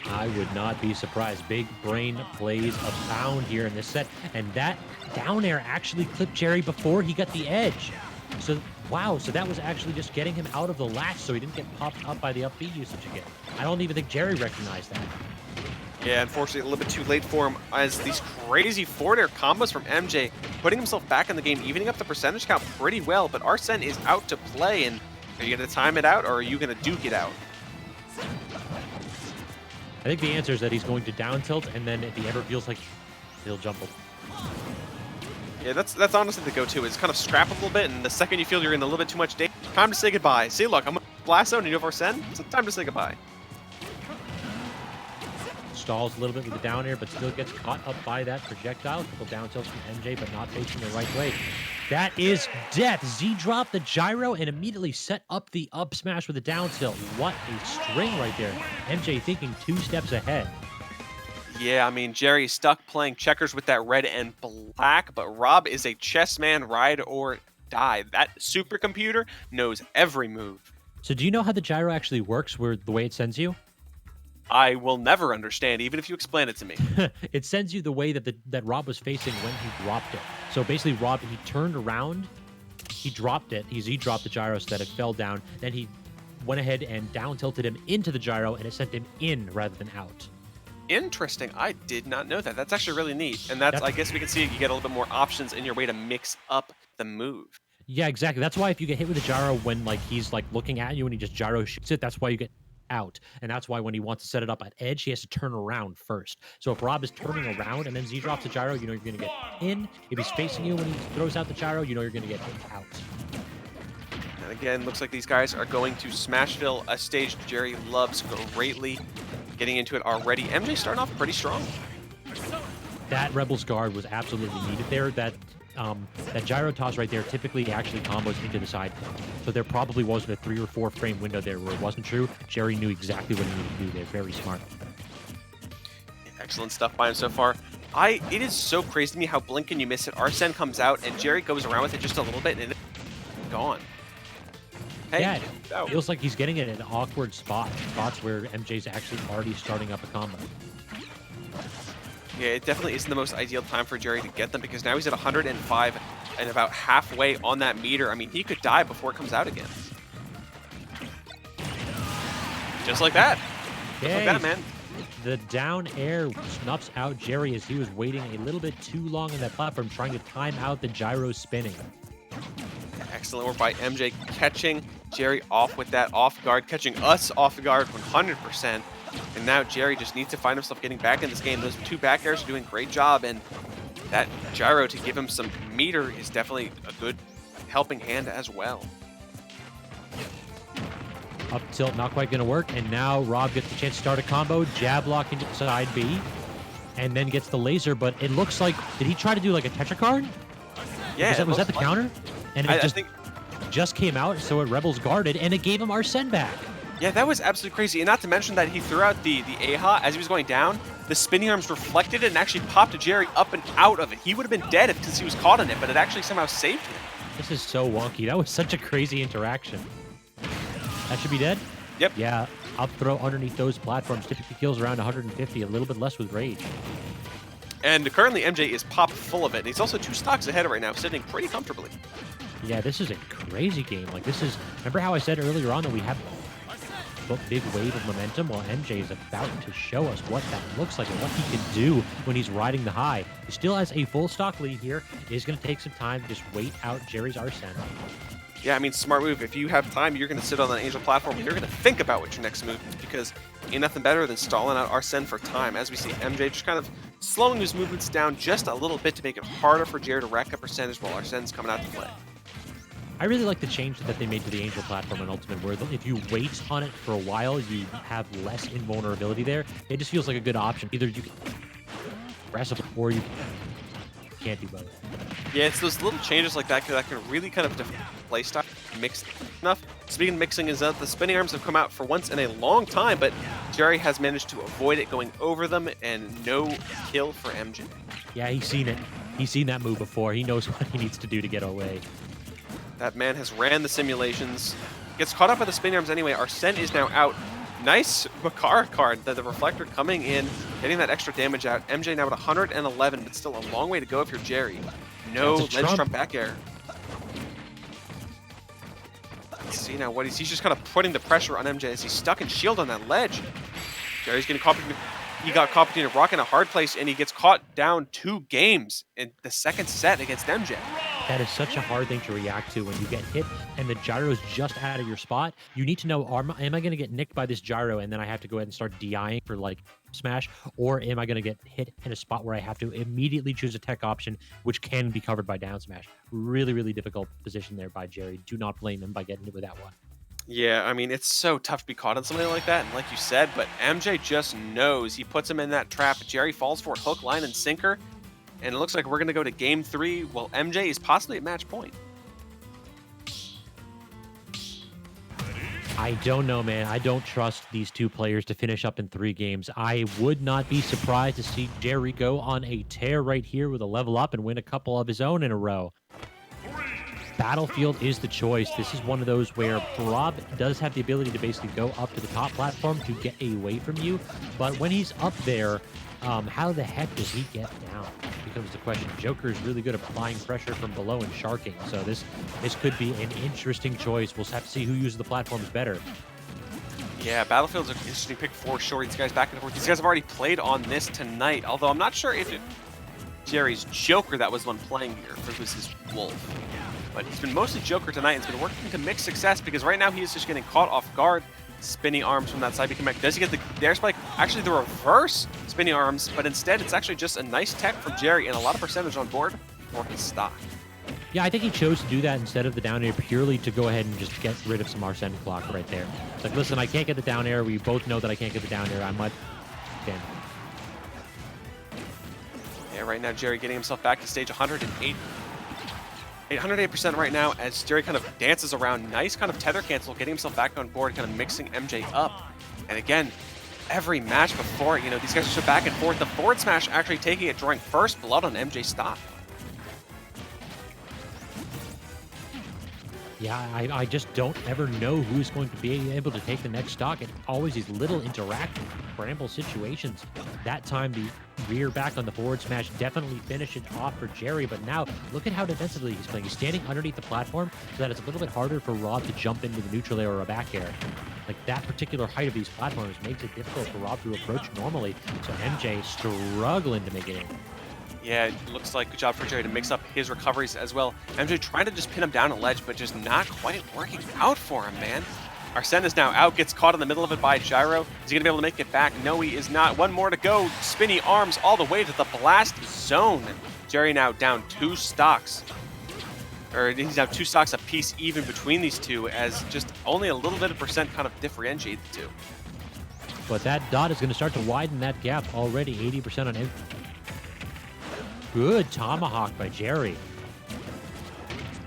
I would not be surprised. Big brain plays abound here in this set, and that down air actually clipped Jerry before he got the edge. So, wow, so that was actually just getting him out of the latch so he didn't get popped up by the up B usage again. I don't even think Jerry recognized that. Yeah, unfortunately, a little bit too late for him as these crazy forward air combos from MJ, putting himself back in the game, evening up the percentage count pretty well, but Arsene is out to play, and are you going to time it out, or are you going to duke it out? I think the answer is that he's going to down tilt, and then if he ever feels like he'll jump him. Yeah, that's honestly the go-to, is kind of scrap a little bit, and the second you feel you're in a little bit too much danger, time to say goodbye. See, look, I'm going to blast zone, and you have Arsene, it's time to say goodbye. Stalls a little bit with the down air, but still gets caught up by that projectile. Couple down tilts from MJ, but not facing the right way. That is death. Z dropped the gyro and immediately set up the up smash with a down tilt. What a string right there. MJ thinking 2 steps ahead. Yeah, I mean, Jerry's stuck playing checkers with that red and black, but Rob is a chess man, ride or die. That supercomputer knows every move. So do you know how the gyro actually works, where the way it sends you? I will never understand, even if you explain it to me. It sends you the way that that Rob was facing when he dropped it. So basically, Rob, he turned around, he dropped it, he Z-dropped the gyro so that it fell down, then he went ahead and down tilted him into the gyro, and it sent him in rather than out. Interesting. I did not know that. That's actually really neat. And that's I guess we can see you get a little bit more options in your way to mix up the move. Yeah, exactly. That's why if you get hit with a gyro when like he's like looking at you and he just gyro shoots it, that's why you get out. And that's why when he wants to set it up at edge, he has to turn around first. So if Rob is turning around and then Z drops the gyro, you know you're going to get in. If he's facing you when he throws out the gyro, you know you're going to get out. And again, looks like these guys are going to Smashville, a stage Jerry loves greatly. Getting into it already. MJ starting off pretty strong. That Rebel's guard was absolutely needed there. That gyro toss right there typically actually combos into the side. So there probably wasn't a 3 or 4 frame window there where it wasn't true. Jerry knew exactly what he needed to do there. Very smart. Excellent stuff by him so far. It is so crazy to me how blink and you miss it. Arsene comes out and Jerry goes around with it just a little bit and it's gone. Hey, Yeah, it feels like he's getting it in awkward spots where MJ's actually already starting up a combo. Yeah, it definitely isn't the most ideal time for Jerry to get them because now he's at 105 and about halfway on that meter. I mean, he could die before it comes out again. Just like that. Just like that, man. The down air snuffs out Jerry as he was waiting a little bit too long on that platform, trying to time out the gyro spinning. Excellent work by MJ catching Jerry off with that off guard, catching us off guard 100%. And now Jerry just needs to find himself getting back in this game. Those 2 back airs are doing a great job, and that gyro to give him some meter is definitely a good helping hand as well. Up tilt, not quite going to work, and now Rob gets the chance to start a combo, jab lock into side B, and then gets the laser, but it looks like, did he try to do like a Tetra card? Yeah, Was that the counter? And it I think just came out, so it Rebels guarded, and it gave him Arsene back. yeah, that was absolutely crazy. And not to mention that he threw out the AHA as he was going down. The spinning arms reflected it and actually popped Jerry up and out of it. He would have been dead because he was caught in it, but it actually somehow saved him. This is so wonky. That was such a crazy interaction. That should be dead? Yep. Yeah, up throw underneath those platforms typically kills around 150, a little bit less with rage. And currently MJ is popped full of it. And he's also 2 stocks ahead right now, sitting pretty comfortably. Yeah, this is a crazy game. Like, this is... Remember how I said earlier on that we have a big wave of momentum? Well, MJ is about to show us what that looks like and what he can do when he's riding the high. He still has a full stock lead here. He's going to take some time to just wait out Jerry's Arsene. Yeah, I mean, smart move. If you have time, you're going to sit on that Angel platform and you're going to think about what your next move is, because ain't nothing better than stalling out Arsene for time. As we see MJ just kind of slowing his movements down just a little bit to make it harder for Jerry to rack up percentage while Arsene's coming out to play. I really like the change that they made to the Angel platform in Ultimate, where if you wait on it for a while, you have less invulnerability there. It just feels like a good option. Either you can aggressive or you can't do both. Yeah, it's those little changes like that that can really kind of play style mix enough. Speaking of mixing, is that the spinning arms have come out for once in a long time, but Jerry has managed to avoid it going over them, and no kill for MJ. Yeah, he's seen it. He's seen that move before. He knows what he needs to do to get away. That man has ran the simulations. Gets caught up by the spinning arms anyway. Arsene is now out. Nice Makar card. The reflector coming in, getting that extra damage out. MJ now at 111, but still a long way to go if you're Jerry. No ledge trump back air. Let's see now what he's just kind of putting the pressure on MJ as he's stuck in shield on that ledge. Jerry's getting caught. He got caught between a rock and a hard place, and he gets caught down 2 games in the second set against MJ. That is such a hard thing to react to when you get hit and the gyro is just out of your spot. You need to know, am I going to get nicked by this gyro and then I have to go ahead and start DIing for like smash, or am I going to get hit in a spot where I have to immediately choose a tech option, which can be covered by down smash? Really, really difficult position there by Jerry. Do not blame him by getting it with that one. Yeah, I mean, it's so tough to be caught on something like that, and like you said, but MJ just knows. He puts him in that trap. Jerry falls for it, hook, line, and sinker. And it looks like we're going to go to game 3. Well, MJ is possibly at match point. I don't know, man. I don't trust these 2 players to finish up in 3 games. I would not be surprised to see Jerry go on a tear right here with a level up and win a couple of his own in a row. Battlefield is the choice. This is one of those where R.O.B does have the ability to basically go up to the top platform to get away from you. But when he's up there, how the heck does he get down? Becomes the question. Joker is really good at applying pressure from below and sharking, so this could be an interesting choice. We'll have to see who uses the platforms better. Yeah, Battlefield's an interesting pick for sure. These guys back and forth. These guys have already played on this tonight, although I'm not sure if Jerry's Joker that was the one playing here, or if it was his Wolf. But he's been mostly Joker tonight and has been working to mixed success, because right now he is just getting caught off guard. Spinning arms from that side. Does he get the air spike? Actually, the reverse spinning arms, but instead it's actually just a nice tech from Jerry and a lot of percentage on board for his stock. Yeah, I think he chose to do that instead of the down air purely to go ahead and just get rid of some Arsene clock right there. It's like, listen, I can't get the down air. We both know that I can't get the down air. I might... Again. Yeah, right now Jerry getting himself back to stage 108. 808% right now as Jerry kind of dances around. Nice kind of tether cancel, getting himself back on board, kind of mixing MJ up. And again, every match before, you know, these guys are so back and forth. The forward smash actually taking it, drawing first blood on MJ stock. Yeah, I just don't ever know who's going to be able to take the next stock. It's always these little interactive scramble situations. That time, the rear back on the forward smash definitely finished it off for Jerry, but now look at how defensively he's playing. He's standing underneath the platform so that it's a little bit harder for R.O.B to jump into the neutral air or a back air. Like, that particular height of these platforms makes it difficult for R.O.B to approach normally, so MJ struggling to make it in. Yeah, it looks like good job for Jerry to mix up his recoveries as well. MJ trying to just pin him down a ledge, but just not quite working out for him, man. Arsene is now out, gets caught in the middle of it by Gyro. Is he going to be able to make it back? No, he is not. One more to go. Spinny arms all the way to the blast zone. Jerry now down 2 stocks. Or he's now 2 stocks apiece even between these two, as just only a little bit of percent kind of differentiate the two. But that dot is going to start to widen that gap already. 80% on him. Good tomahawk by Jerry.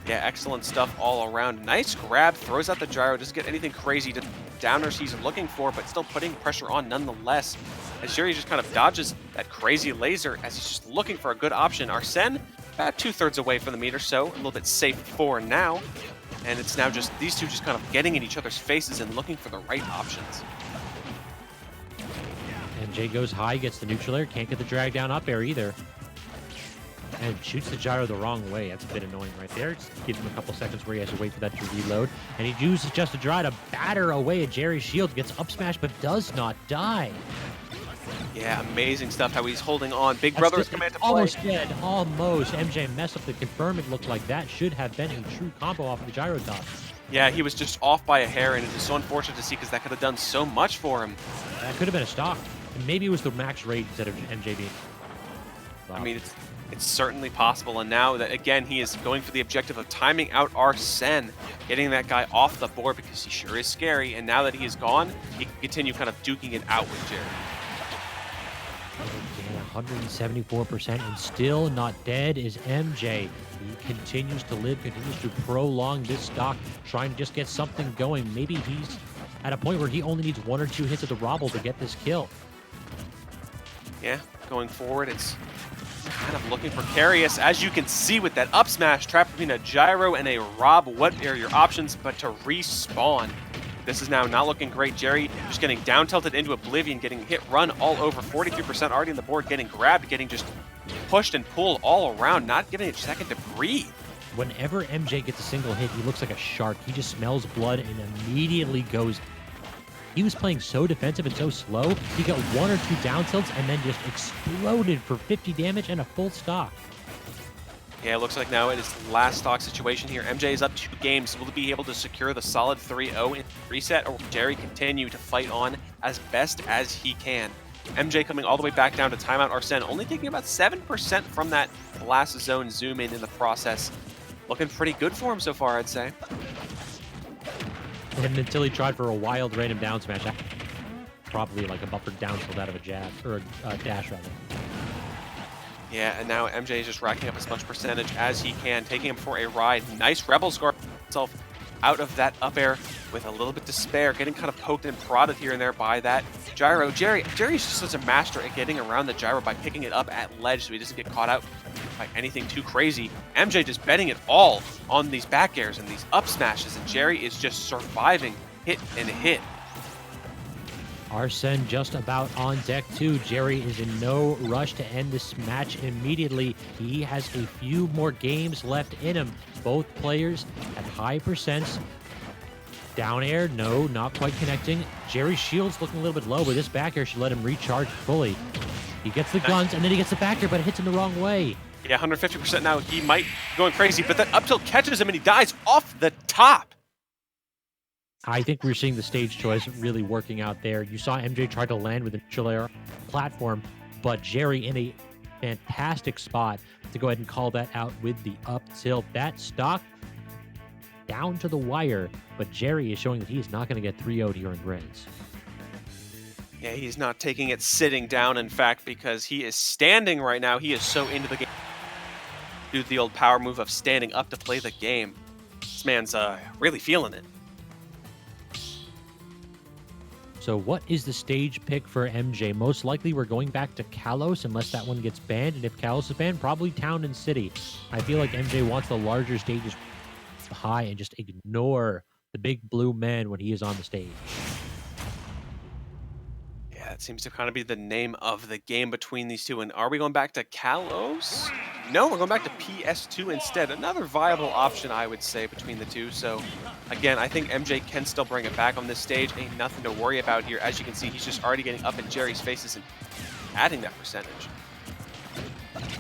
Yeah, excellent stuff all around. Nice grab, throws out the gyro, doesn't get anything crazy to downers he's looking for, but still putting pressure on nonetheless. As Jerry just kind of dodges that crazy laser as he's just looking for a good option. Arsene, about 2/3 away from the meter, so a little bit safe for now. And it's now just these two just kind of getting in each other's faces and looking for the right options. And MJ goes high, gets the neutral air, can't get the drag down up air either. And shoots the gyro the wrong way. That's a bit annoying right there. Just gives him a couple seconds where he has to wait for that to reload. And he uses just a dry to batter away at Jerry's shield. Gets up smash, but does not die. Yeah, amazing stuff how he's holding on. Big Brother is command to play. Almost dead. Almost. MJ messed up the confirm. It looked like that should have been a true combo off of the gyro top. Yeah, he was just off by a hair, and it is so unfortunate to see because that could have done so much for him. That could have been a stock. And maybe it was the max rate instead of MJ being. I mean, it's certainly possible, and now that, again, he is going for the objective of timing out Arsene, getting that guy off the board because he sure is scary, and now that he is gone, he can continue kind of duking it out with Jerry. 174% and still not dead is MJ. He continues to live, continues to prolong this stock, trying to just get something going. Maybe he's at a point where he only needs 1 or 2 hits of the R.O.B to get this kill. Yeah, going forward, it's kind of looking precarious. As you can see with that up smash trapped between a gyro and a R.O.B, what are your options but to respawn? This is now not looking great. Jerry just getting down tilted into oblivion, getting hit run all over. 43% already on the board, getting grabbed, getting just pushed and pulled all around, not giving it a second to breathe. Whenever MJ gets a single hit, he looks like a shark. He just smells blood and immediately goes. He was playing so defensive and so slow. He got 1 or 2 down tilts and then just exploded for 50 damage and a full stock. Yeah, it looks like now it is last stock situation here. MJ is up 2 games. Will he be able to secure the solid 3-0 in reset, or will Jerry continue to fight on as best as he can? MJ coming all the way back down to timeout Arsene, only taking about 7% from that last zone zoom in the process. Looking pretty good for him so far, I'd say. And until he tried for a wild random down smash, probably like a buffered down tilt out of a jab, or a dash rather. Yeah, and now MJ is just racking up as much percentage as he can, taking him for a ride. Nice Rebel score himself out of that up air with a little bit to spare, getting kind of poked and prodded here and there by that gyro. Jerry's just such a master at getting around the gyro by picking it up at ledge so he doesn't get caught out by anything too crazy. MJ just betting it all on these back airs and these up smashes, and Jerry is just surviving hit and hit. Arsene just about on deck too. Jerry is in no rush to end this match immediately. He has a few more games left in him. Both players at high percents. Down air, no, not quite connecting. Jerry's shield's looking a little bit low, but this back air should let him recharge fully. He gets the guns, and then he gets the back air, but it hits him the wrong way. Yeah, 150% now. He might be going crazy, but that up tilt catches him, and he dies off the top. I think we're seeing the stage choice really working out there. You saw MJ try to land with a neutral air platform, but Jerry in a fantastic spot to go ahead and call that out with the up tilt. That stock down to the wire, but Jerry is showing that he is not going to get 3-0'd here in Reds. Yeah, he's not taking it sitting down, in fact, because he is standing right now. He is so into the game. Do the old power move of standing up to play the game. This man's really feeling it. So what is the stage pick for MJ? Most likely we're going back to Kalos unless that one gets banned. And if Kalos is banned, probably Town and City. I feel like MJ wants the larger stages high and just ignore the big blue man when he is on the stage. Yeah, it seems to kind of be the name of the game between these two. And are we going back to Kalos? No, we're going back to PS2 instead. Another viable option, I would say, between the two. So, again, I think MJ can still bring it back on this stage. Ain't nothing to worry about here. As you can see, he's just already getting up in Jerry's faces and adding that percentage.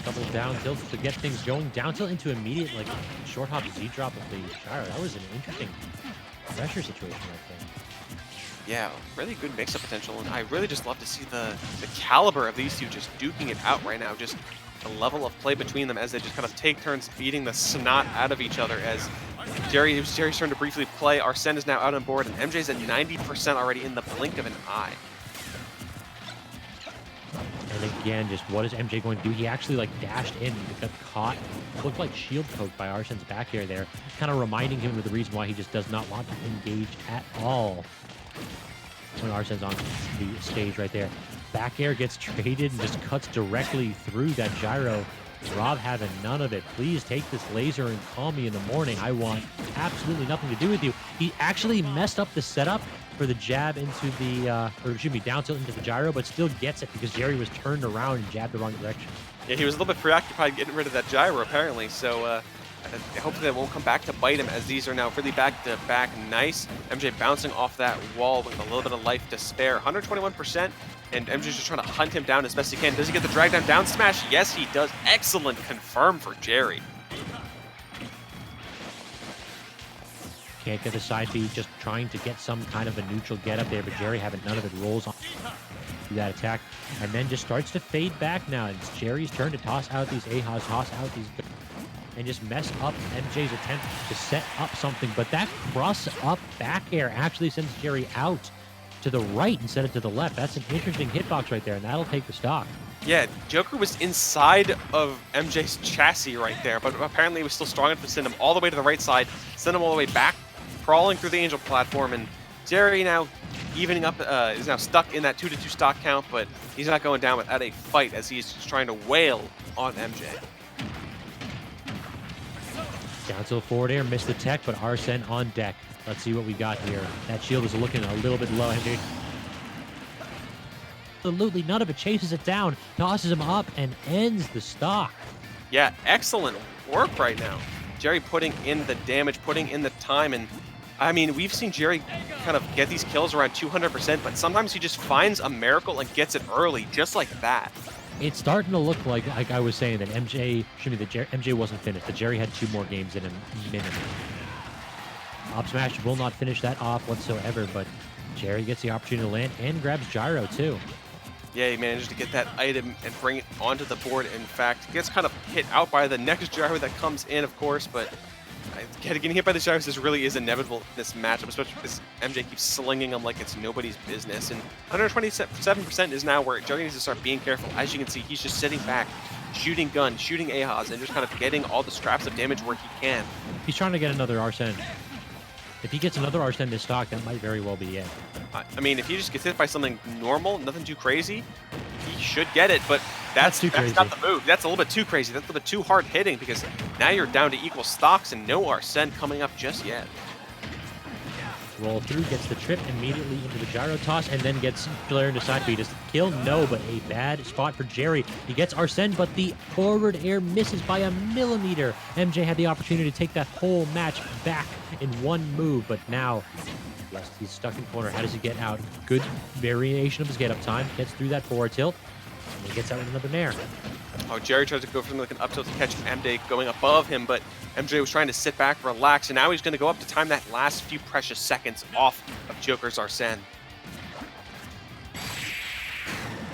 Couple down tilts to get things going. Down tilt into immediate, like, short hop Z drop of the gyro. That was an interesting pressure situation right there. Yeah, really good mix-up potential, and I really just love to see the caliber of these two just duking it out right now. Just the level of play between them as they just kind of take turns beating the snot out of each other. As Jerry's turn to briefly play, Arsene is now out on board, and MJ's at 90% already in the blink of an eye. And again, just what is MJ going to do? He actually like dashed in, got caught, looked like shield poked by Arsene's back air there, kind of reminding him of the reason why he just does not want to engage at all when Arsene's on the stage right there. Back air gets traded and just cuts directly through that gyro. R.O.B having none of it. Please take this laser and call me in the morning. I want absolutely nothing to do with you. He actually messed up the setup for the jab into the, or excuse me, down tilt into the gyro, but still gets it because Jerry was turned around and jabbed the wrong direction. Yeah, he was a little bit preoccupied getting rid of that gyro, apparently. So hopefully that won't come back to bite him, as these are now really back to back. Nice. MJ bouncing off that wall with a little bit of life to spare. 121%, and MJ's just trying to hunt him down as best he can. Does he get the drag down smash? Yes, he does. Excellent confirm for Jerry. Can't get the side B, just trying to get some kind of a neutral get up there, but Jerry having none of it, rolls on that attack, and then just starts to fade back now. It's Jerry's turn to toss out these ahas, toss out these, and just mess up MJ's attempt to set up something. But that cross up back air actually sends Jerry out to the right instead of to the left. That's an interesting hitbox right there, and that'll take the stock. Yeah, Joker was inside of MJ's chassis right there, but apparently he was still strong enough to send him all the way to the right side, send him all the way back, crawling through the Angel platform, and Jerry now evening up, is now stuck in that 2-2 stock count, but he's not going down without a fight as he's just trying to wail on MJ. Down to the forward air, missed the tech, but Arsene on deck. Let's see what we got here. That shield is looking a little bit low. MJ absolutely none of it, chases it down, tosses him up, and ends the stock. Yeah, excellent work right now. Jerry putting in the damage, putting in the time, and I mean, we've seen Jerry kind of get these kills around 200%, but sometimes he just finds a miracle and gets it early, just like that. It's starting to look like I was saying, that MJ wasn't finished. That Jerry had 2 more games in a minute. Up smash will not finish that off whatsoever, but Jerry gets the opportunity to land and grabs gyro too. Yeah, he managed to get that item and bring it onto the board. In fact, gets kind of hit out by the next gyro that comes in, of course, but getting hit by the gyros, this really is inevitable in this matchup, especially because MJ keeps slinging them like it's nobody's business. And 127% is now where Jerry needs to start being careful. As you can see, he's just sitting back, shooting guns, shooting ahas, and just kind of getting all the scraps of damage where he can. He's trying to get another Arsene. If he gets another Arsene this stock, that might very well be it. I mean, if he just gets hit by something normal, nothing too crazy, he should get it, but that's not the move. That's a little bit too crazy. That's a little bit too hard hitting, because now you're down to equal stocks and no Arsene coming up just yet. Roll through, gets the trip immediately into the gyro toss, and then gets Flair into side B. Does the kill? No, but a bad spot for Jerry. He gets Arsene, but the forward air misses by a millimeter. MJ had the opportunity to take that whole match back in one move, but now he's stuck in corner. How does he get out? Good variation of his get up time. Gets through that forward tilt, and he gets out with another nair. Oh, Jerry tries to go for something like an up tilt to catch MJ going above him, but MJ was trying to sit back, relax, and now he's going to go up to time that last few precious seconds off of Joker's Arsene.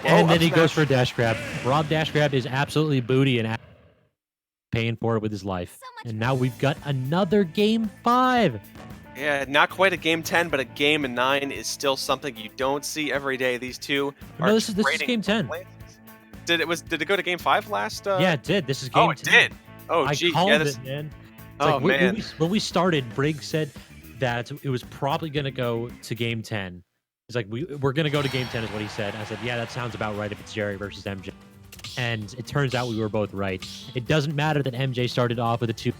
And then he goes for a dash grab. R.O.B dash grab is absolutely booty and paying for it with his life. And now we've got another game 5. Yeah, not quite a game 10, but a game 9 is still something you don't see every day. These two are No, this is game 10. Did it go to game 5 last? Yeah, it did. This is game 10. Oh, it did. Oh, gee. I called it, man. Oh, man. When we started, Briggs said that it was probably going to go to game 10. He's like, we're going to go to game 10 is what he said. I said, yeah, that sounds about right if it's Jerry versus MJ. And it turns out we were both right. It doesn't matter that MJ started off with a 2.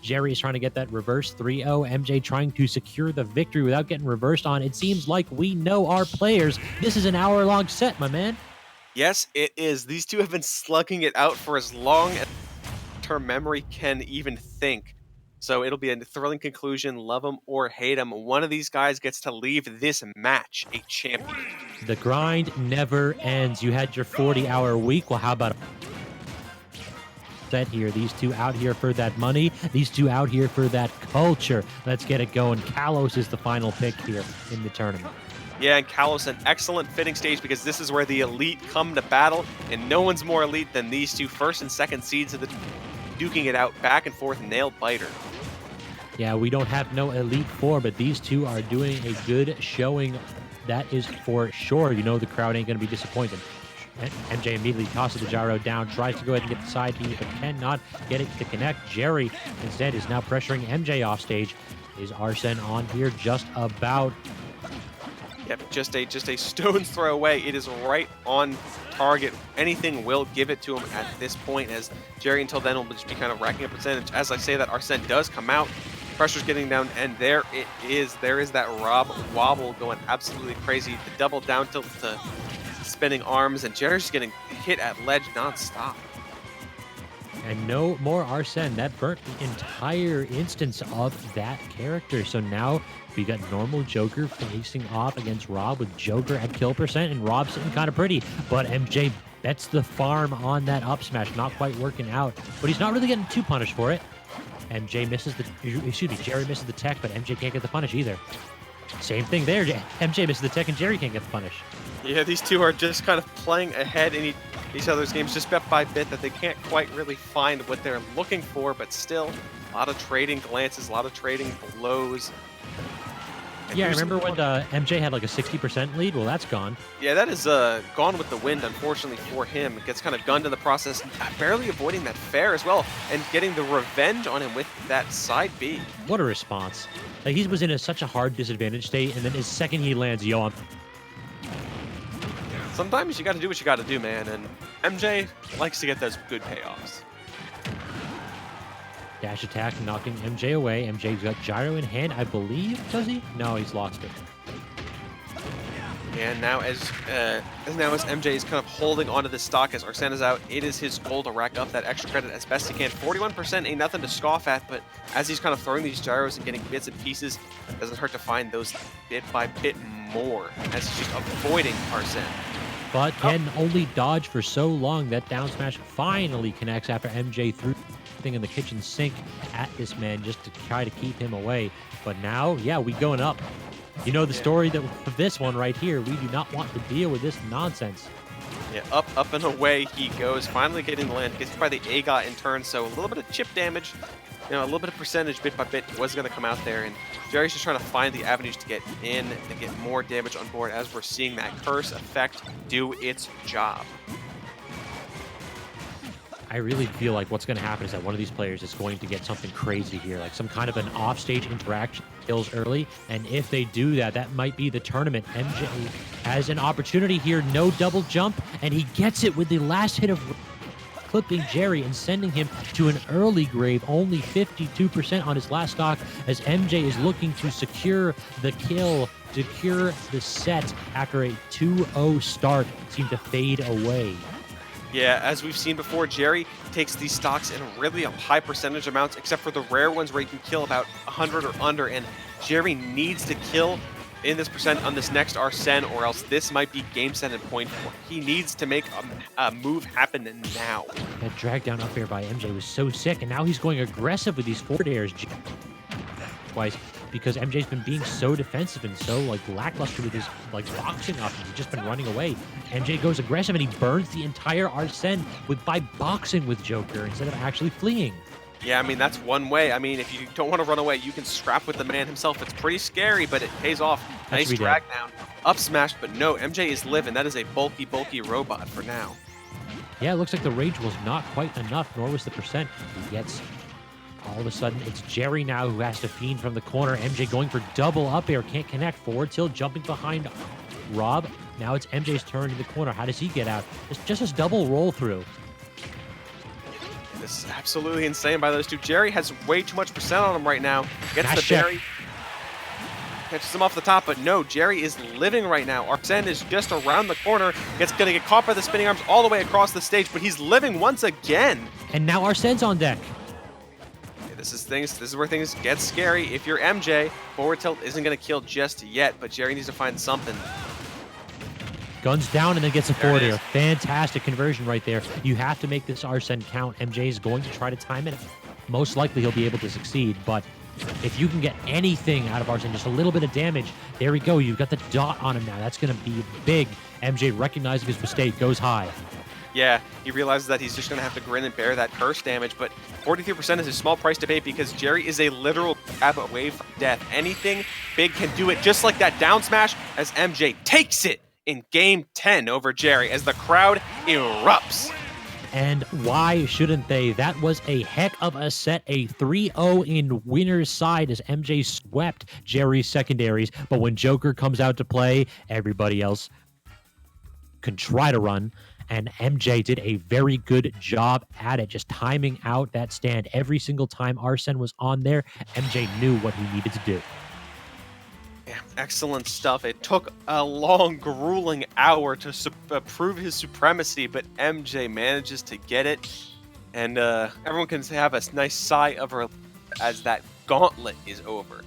Jerry is trying to get that reverse 3-0. MJ trying to secure the victory without getting reversed on. It seems like we know our players. This is an hour-long set, my man. Yes, it is. These two have been slugging it out for as long as term memory can even think. So it'll be a thrilling conclusion. Love them or hate them, one of these guys gets to leave this match a champion. The grind never ends. You had your 40-hour week. Well, how about set here? These two out here for that money. These two out here for that culture. Let's get it going. Kalos is the final pick here in the tournament. Yeah, and Kalos, an excellent fitting stage, because this is where the elite come to battle, and no one's more elite than these two first and second seeds of the duking it out back and forth, nail biter. Yeah, we don't have no Elite Four, but these two are doing a good showing. That is for sure. You know the crowd ain't going to be disappointed. MJ immediately tosses the gyro down, tries to go ahead and get the side B, but cannot get it to connect. Jerry instead is now pressuring MJ off stage. Is Arsene on here just about? Yep, just a stone's throw away. It is right on target. Anything will give it to him at this point, as Jerry until then will just be kind of racking up percentage. As I say that, Arsene does come out, Pressure's getting down, and there it is. There is that R.O.B wobble going absolutely crazy. The double down tilt to spinning arms, and Jerry's just getting hit at ledge nonstop. And no more Arsene. That burnt the entire instance of that character. So now we got normal Joker facing off against R.O.B with Joker at kill percent and R.O.B sitting kind of pretty. But MJ bets the farm on that up smash, not quite working out. But he's not really getting too punished for it. MJ misses the, excuse me, Jerry misses the tech, but MJ can't get the punish either. Same thing there. MJ misses the tech and Jerry can't get the punish. Yeah, these two are just kind of playing ahead in each other's games just bit by bit that they can't quite really find what they're looking for, but still a lot of trading glances, a lot of trading blows. And yeah, I remember when MJ had like a 60% lead? Well, that's gone. Yeah, that is gone with the wind, unfortunately for him. It gets kind of gunned in the process, barely avoiding that fair as well, and getting the revenge on him with that side B. What a response. Like, he was in such a hard disadvantage state, and then his second he lands, yo, Sometimes you got to do what you got to do, man, and MJ likes to get those good payoffs. dash attack, knocking MJ away. MJ's got gyro in hand, I believe, does he? No, he's lost it. And now as MJ is kind of holding onto the stock as Arsene is out, it is his goal to rack up that extra credit as best he can. 41% ain't nothing to scoff at, but as he's kind of throwing these gyros and getting bits and pieces, it doesn't hurt to find those bit by bit more as he's just avoiding Arsene. But can only dodge for so long. That down smash finally connects after MJ threw thing in the kitchen sink at this man just to try to keep him away. But now, yeah, we going up. You know the story that of this one right here. We do not want to deal with this nonsense. Yeah, up and away he goes, finally getting the land. Gets hit by the AGOT in turn, so a little bit of chip damage, a little bit of percentage bit by bit was going to come out there, and Jerry's just trying to find the avenues to get in and get more damage on board as we're seeing that curse effect do its job. I really feel like what's going to happen is that one of these players is going to get something crazy here, like some kind of an offstage interaction kills early, and if they do that, that might be the tournament. MJ has an opportunity here, no double jump, and he gets it with the last hit of clipping Jerry and sending him to an early grave, only 52% on his last stock, as MJ is looking to secure the kill, secure the set after a 2-0 start. Seemed to fade away. Yeah, as we've seen before, Jerry takes these stocks in really a high percentage amounts, except for the rare ones where he can kill about 100 or under, and Jerry needs to kill in this percent on this next Arsene, or else this might be game set and point four. He needs to make a move happen now. That drag down up air by MJ was so sick, and now he's going aggressive with these forward airs twice, because MJ's been being so defensive and so lackluster with his boxing options. He's just been running away. MJ goes aggressive and he burns the entire Arsene by boxing with Joker instead of actually fleeing. Yeah, I mean, that's one way. I mean, if you don't want to run away, you can scrap with the man himself. It's pretty scary, but it pays off. Nice drag down. Up smash, but no, MJ is living. That is a bulky robot for now. Yeah, it looks like the rage was not quite enough, nor was the percent. He gets... All of a sudden, it's Jerry now who has to fiend from the corner. MJ going for double up air, can't connect. Forward tilt, jumping behind R.O.B. Now it's MJ's turn in the corner. How does he get out? It's just his double roll through. This is absolutely insane by those two. Jerry has way too much percent on him right now. Gets the berry. Catches him off the top, but no, Jerry is living right now. Arsene is just around the corner. Gonna get caught by the spinning arms all the way across the stage, but he's living once again. And now Arsene's on deck. This is where things get scary. If you're MJ, forward tilt isn't going to kill just yet, but Jerry needs to find something. Guns down and then gets a forward air. Fantastic conversion right there. You have to make this Arsene count. MJ is going to try to time it. Most likely he'll be able to succeed, but if you can get anything out of Arsene, just a little bit of damage, there we go. You've got the dot on him now. That's going to be big. MJ recognizing his mistake, goes high. Yeah, he realizes that he's just going to have to grin and bear that curse damage, but 43% is a small price to pay because Jerry is a literal grab away from death. Anything big can do it, just like that down smash as MJ takes it in Game 10 over Jerry as the crowd erupts. And why shouldn't they? That was a heck of a set, a 3-0 in winner's side as MJ swept Jerry's secondaries, but when Joker comes out to play, everybody else can try to run. And MJ did a very good job at it, just timing out that stand. Every single time Arsene was on there, MJ knew what he needed to do. Yeah, excellent stuff. It took a long, grueling hour to prove his supremacy, but MJ manages to get it. And everyone can have a nice sigh of relief as that gauntlet is over.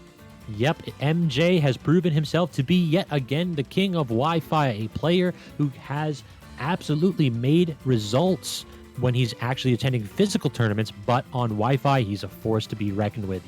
Yep, MJ has proven himself to be yet again the king of Wi-Fi, a player who has absolutely made results when he's actually attending physical tournaments, but on Wi-Fi, he's a force to be reckoned with.